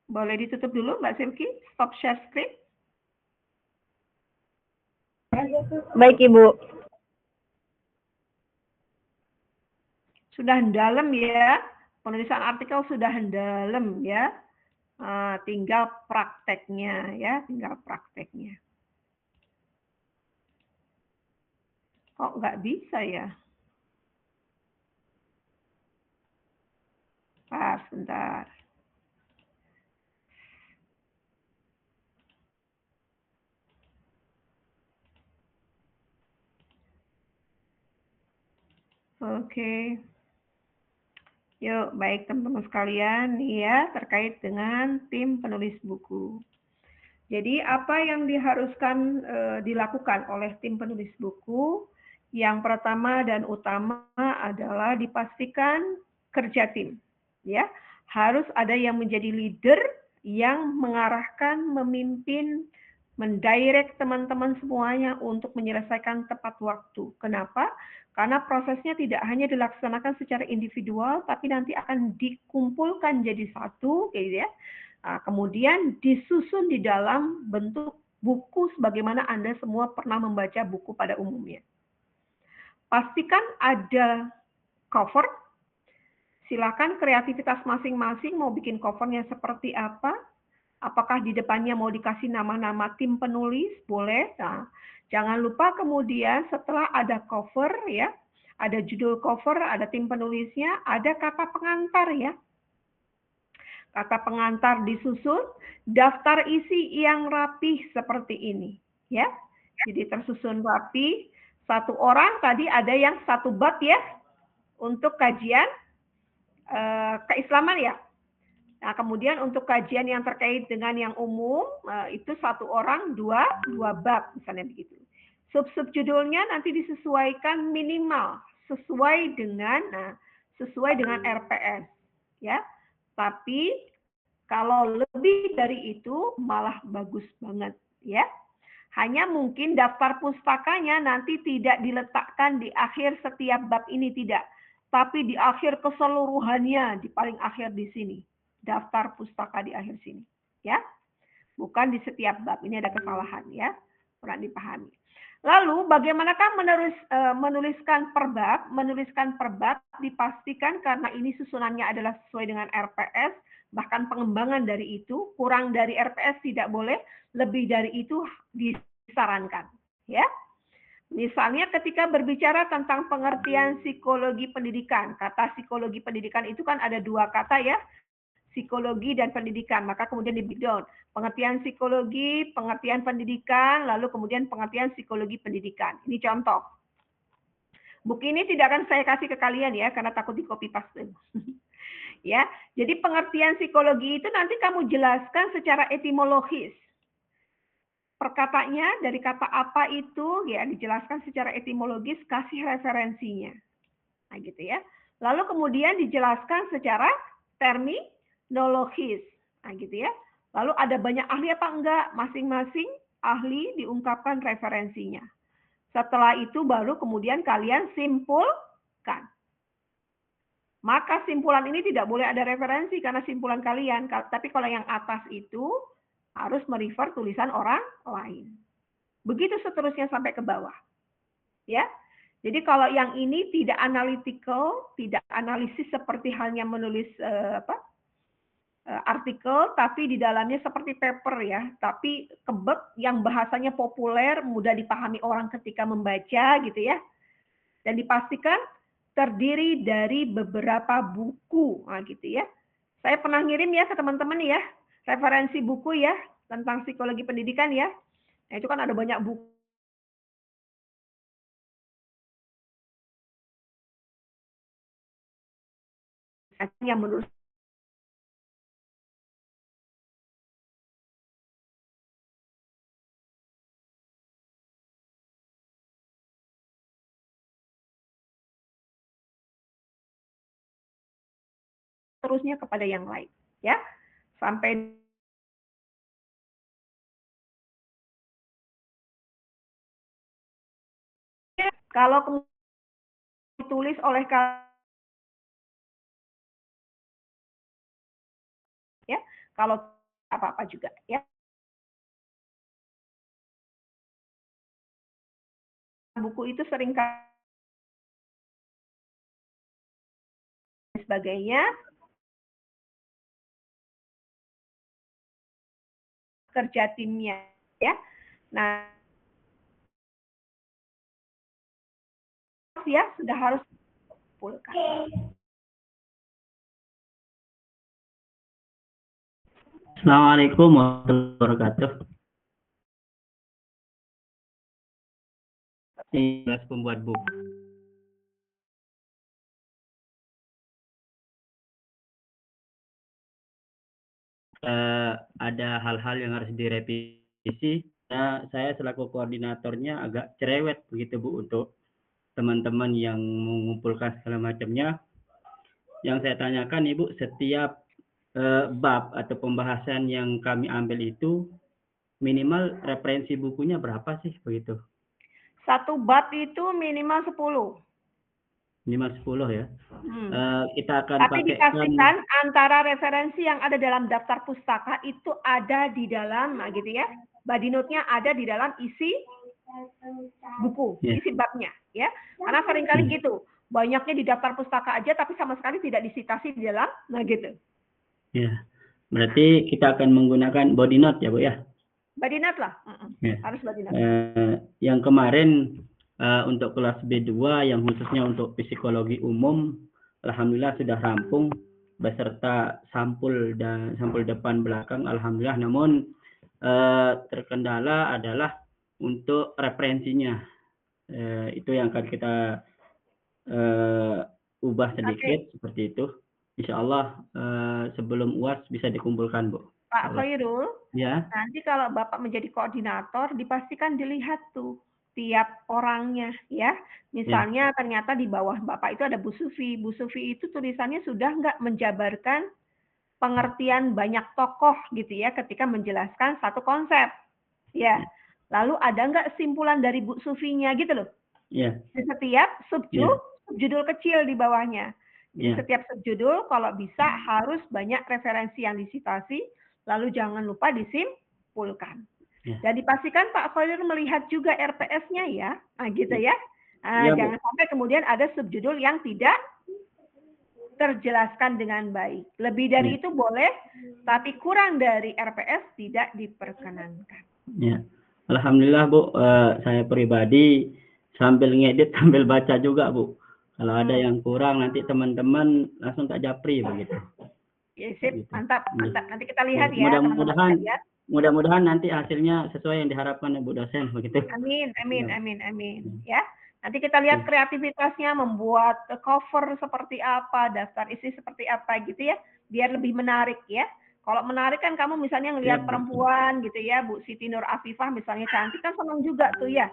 Boleh ditutup dulu Mbak Silky. Stop share screen. Baik, Ibu. Sudah dalam ya. Penulisan artikel sudah dalam ya. Tinggal prakteknya ya, tinggal prakteknya. Kok nggak bisa ya? Sebentar. Oke. Yuk, baik teman-teman sekalian, ya, terkait dengan tim penulis buku. Jadi, apa yang diharuskan dilakukan oleh tim penulis buku? Yang pertama dan utama adalah dipastikan kerja tim. Ya, harus ada yang menjadi leader, yang mengarahkan, memimpin, mendirect teman-teman semuanya untuk menyelesaikan tepat waktu. Kenapa? Karena prosesnya tidak hanya dilaksanakan secara individual, tapi nanti akan dikumpulkan jadi satu, gitu ya. Nah, kemudian disusun di dalam bentuk buku sebagaimana Anda semua pernah membaca buku pada umumnya. Pastikan ada cover. Silakan kreativitas masing-masing mau bikin covernya seperti apa. Apakah di depannya mau dikasih nama-nama tim penulis? Boleh. Nah, jangan lupa kemudian setelah ada cover ya, ada judul cover, ada tim penulisnya, ada kata pengantar ya. Kata pengantar disusun, daftar isi yang rapih seperti ini ya. Jadi tersusun rapi, satu orang tadi ada yang satu bab ya untuk kajian keislaman ya. Nah, kemudian untuk kajian yang terkait dengan yang umum, itu satu orang, dua bab, misalnya begitu. Sub-sub judulnya nanti disesuaikan minimal, sesuai dengan RPS. Ya. Tapi Kalau lebih dari itu malah bagus banget ya. Hanya mungkin daftar pustakanya nanti tidak diletakkan di akhir setiap bab ini, tidak. Tapi di akhir keseluruhannya, di paling akhir di sini. Daftar pustaka di akhir sini. Ya, bukan di setiap bab. Ini ada kesalahan ya, kurang dipahami. Lalu bagaimanakah menuliskan per bab? Menuliskan per bab dipastikan karena ini susunannya adalah sesuai dengan RPS, bahkan pengembangan dari itu, kurang dari RPS tidak boleh, lebih dari itu disarankan. Ya, misalnya ketika berbicara tentang pengertian psikologi pendidikan, kata psikologi pendidikan itu kan ada dua kata ya, psikologi dan pendidikan, maka kemudian di breakdown. Pengertian psikologi, pengertian pendidikan, lalu kemudian pengertian psikologi pendidikan. Ini contoh. Buku ini tidak akan saya kasih ke kalian ya, karena takut di copy paste. Ya, jadi pengertian psikologi itu nanti kamu jelaskan secara etimologis. Perkataannya dari kata apa itu ya dijelaskan secara etimologis, kasih referensinya. Nah, gitu ya. Lalu kemudian dijelaskan secara terminologis. Nah, gitu ya. Lalu ada banyak ahli apa enggak? Masing-masing ahli diungkapkan referensinya. Setelah itu baru kemudian kalian simpulkan. Maka simpulan ini tidak boleh ada referensi karena simpulan kalian. Tapi kalau yang atas itu harus merefer tulisan orang lain. Begitu seterusnya sampai ke bawah. Ya. Jadi kalau yang ini tidak analytical, tidak analisis seperti halnya menulis artikel, tapi di dalamnya seperti paper ya, tapi kebek yang bahasanya populer, mudah dipahami orang ketika membaca gitu ya. Dan dipastikan terdiri dari beberapa buku, nah, gitu ya. Saya pernah ngirim ya ke teman-teman ya, referensi buku ya, tentang psikologi pendidikan ya. Nah, itu kan ada banyak buku. Yang menurut terusnya kepada yang lain ya, sampai kalau ditulis oleh ya, kalau apa-apa juga ya, buku itu sering sebagainya kerja timnya ya. Nah, ya sudah harus dikumpulkan. Assalamualaikum warahmatullahi wabarakatuh. Ini pembuat buku. Ada hal-hal yang harus direvisi. Nah, saya selaku koordinatornya agak cerewet begitu Bu untuk teman-teman yang mengumpulkan segala macamnya. Yang saya tanyakan Ibu, setiap bab atau pembahasan yang kami ambil itu minimal referensi bukunya berapa sih begitu? Satu bab itu minimal 10. Minimal 10 ya. Kita akan tapi dipastikan antara referensi yang ada dalam daftar pustaka itu ada di dalam, nah gitu ya, body note-nya ada di dalam isi buku, isi babnya ya. Karena seringkali gitu, banyaknya di daftar pustaka aja tapi sama sekali tidak disitasi di dalam, nah gitu. Ya, berarti kita akan menggunakan body note ya Bu ya? Body note lah, harus body note. Yang kemarin untuk kelas B2 yang khususnya untuk psikologi umum, alhamdulillah sudah rampung beserta sampul dan sampul depan belakang, alhamdulillah. Namun terkendala adalah untuk referensinya. Itu yang akan kita ubah sedikit seperti itu. Insya Allah sebelum UAS bisa dikumpulkan Bu. Pak Khairul, ya. Nanti kalau Bapak menjadi koordinator, dipastikan dilihat tuh tiap orangnya ya. Misalnya ternyata di bawah Bapak itu ada Bu Sufi. Bu Sufi itu tulisannya sudah nggak menjabarkan pengertian banyak tokoh gitu ya ketika menjelaskan satu konsep. Ya. Lalu ada nggak simpulan dari Bu Sufinya gitu loh. Iya. Di setiap subjudul kecil di bawahnya. Di setiap subjudul kalau bisa harus banyak referensi yang disitasi, lalu jangan lupa disimpulkan. Dan dipastikan Pak Khairul melihat juga RPS-nya ya, nah gitu ya. Jangan sampai kemudian ada subjudul yang tidak terjelaskan dengan baik. Lebih dari itu boleh, tapi kurang dari RPS tidak diperkenankan. Ya, alhamdulillah Bu, saya pribadi sambil ngedit sambil baca juga Bu. Kalau ada yang kurang nanti teman-teman langsung tak japri begitu. Ya, sip, mantap, mantap. Nanti kita lihat ya. Mudah-mudahan nanti hasilnya sesuai yang diharapkan Bu dosen begitu. Amin, amin, amin, amin. Ya, nanti kita lihat kreativitasnya membuat cover seperti apa, daftar isi seperti apa gitu ya, biar lebih menarik ya. Kalau menarik kan kamu misalnya ngelihat perempuan gitu ya, Bu Siti Nur Afifah misalnya cantik kan senang juga tuh ya.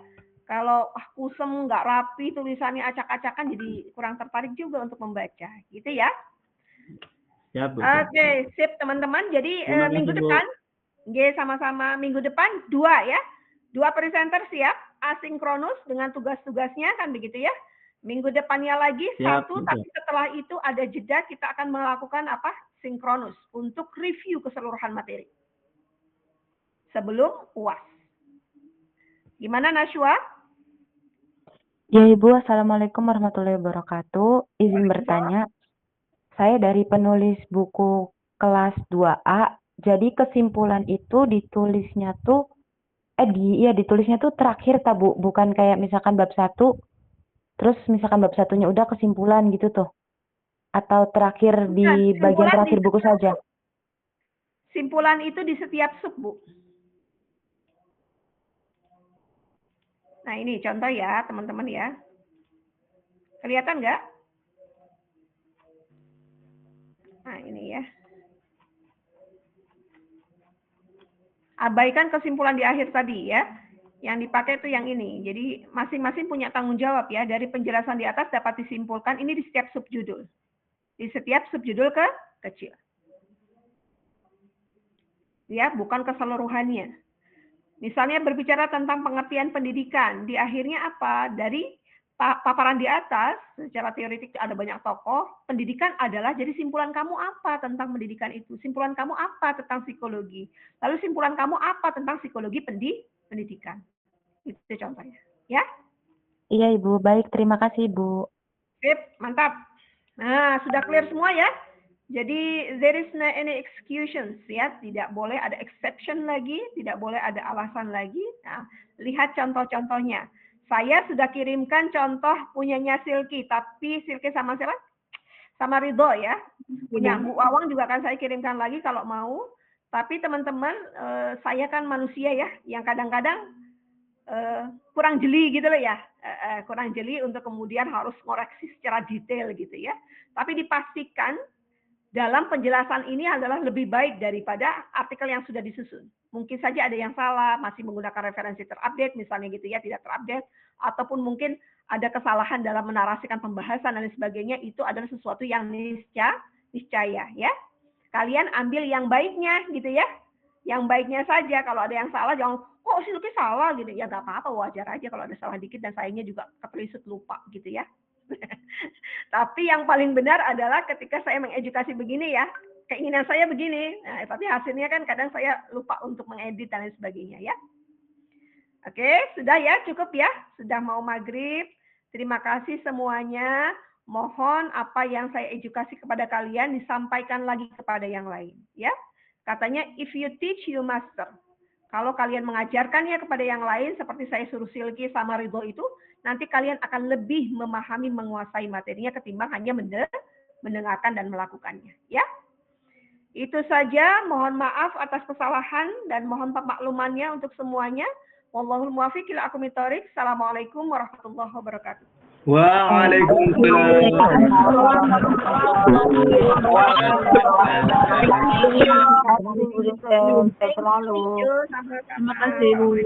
Kalau kusem nggak rapi tulisannya acak-acakan jadi kurang tertarik juga untuk membaca gitu ya. Oke, sip teman-teman. Jadi minggu depan, sama-sama minggu depan 2 ya. 2 presenter siap, asinkronus dengan tugas-tugasnya kan begitu ya. Minggu depannya lagi 1, tapi setelah itu ada jeda kita akan melakukan apa? Sinkronus untuk review keseluruhan materi. Sebelum UAS. Gimana Nashwa? Ya Ibu, Assalamualaikum warahmatullahi wabarakatuh. Izin bertanya, saya dari penulis buku kelas 2A, jadi kesimpulan itu ditulisnya tuh, ditulisnya tuh terakhir tak Bu, bukan kayak misalkan bab 1, terus misalkan bab 1-nya udah kesimpulan gitu tuh. Atau terakhir di bagian terakhir buku saja. Simpulan itu di setiap sub, Bu. Nah ini contoh ya teman-teman ya. Kelihatan nggak? Nah ini ya. Abaikan kesimpulan di akhir tadi ya. Yang dipakai itu yang ini. Jadi masing-masing punya tanggung jawab ya. Dari penjelasan di atas dapat disimpulkan ini di setiap subjudul. Di setiap subjudul kecil. Ya, bukan keseluruhannya. Misalnya berbicara tentang pengertian pendidikan, di akhirnya apa? Dari paparan di atas, secara teoretik ada banyak tokoh, pendidikan adalah, jadi simpulan kamu apa tentang pendidikan itu? Simpulan kamu apa tentang psikologi? Lalu simpulan kamu apa tentang psikologi pendidikan? Itu contohnya. Ya? Iya Ibu, baik. Terima kasih Ibu. Sip, mantap. Nah, sudah clear semua ya? Jadi there is no any excuses ya, tidak boleh ada exception lagi, tidak boleh ada alasan lagi. Nah, lihat contoh-contohnya. Saya sudah kirimkan contoh punyanya Silky, tapi Silky sama siapa? Sama Ridho ya. Punya Bu Awang juga akan saya kirimkan lagi kalau mau. Tapi teman-teman, saya kan manusia ya, yang kadang-kadang kurang jeli gitu loh ya. Kurang jeli untuk kemudian harus koreksi secara detail gitu ya. Tapi dipastikan dalam penjelasan ini adalah lebih baik daripada artikel yang sudah disusun. Mungkin saja ada yang salah, masih menggunakan referensi terupdate, misalnya gitu ya, tidak terupdate, ataupun mungkin ada kesalahan dalam menarasikan pembahasan dan sebagainya, itu adalah sesuatu yang niscaya ya. Kalian ambil yang baiknya gitu ya, yang baiknya saja. Kalau ada yang salah, jangan, kok Silky salah gitu, ya nggak apa-apa, wajar aja kalau ada salah dikit dan sayangnya juga ketelisut lupa gitu ya. Tapi yang paling benar adalah ketika saya mengedukasi begini ya, keinginan saya begini, nah, tapi hasilnya kan kadang saya lupa untuk mengedit dan lain sebagainya ya. Oke, sudah ya, cukup ya, sudah mau maghrib. Terima kasih semuanya. Mohon apa yang saya edukasi kepada kalian disampaikan lagi kepada yang lain ya. Katanya if you teach you master. Kalau kalian mengajarkannya kepada yang lain, seperti saya suruh Silky sama Ridho itu, nanti kalian akan lebih memahami, menguasai materinya ketimbang hanya mendengarkan dan melakukannya. Ya, itu saja. Mohon maaf atas kesalahan dan mohon pemaklumannya untuk semuanya. Wallahul muwaffiq ila aqwamit thoriq. Assalamualaikum warahmatullahi wabarakatuh. Waalaikumsalam. Terima kasih Bu.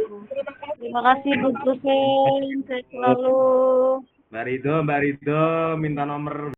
Terima kasih Bu dosen, saya selalu. Mbak Ridho minta nomor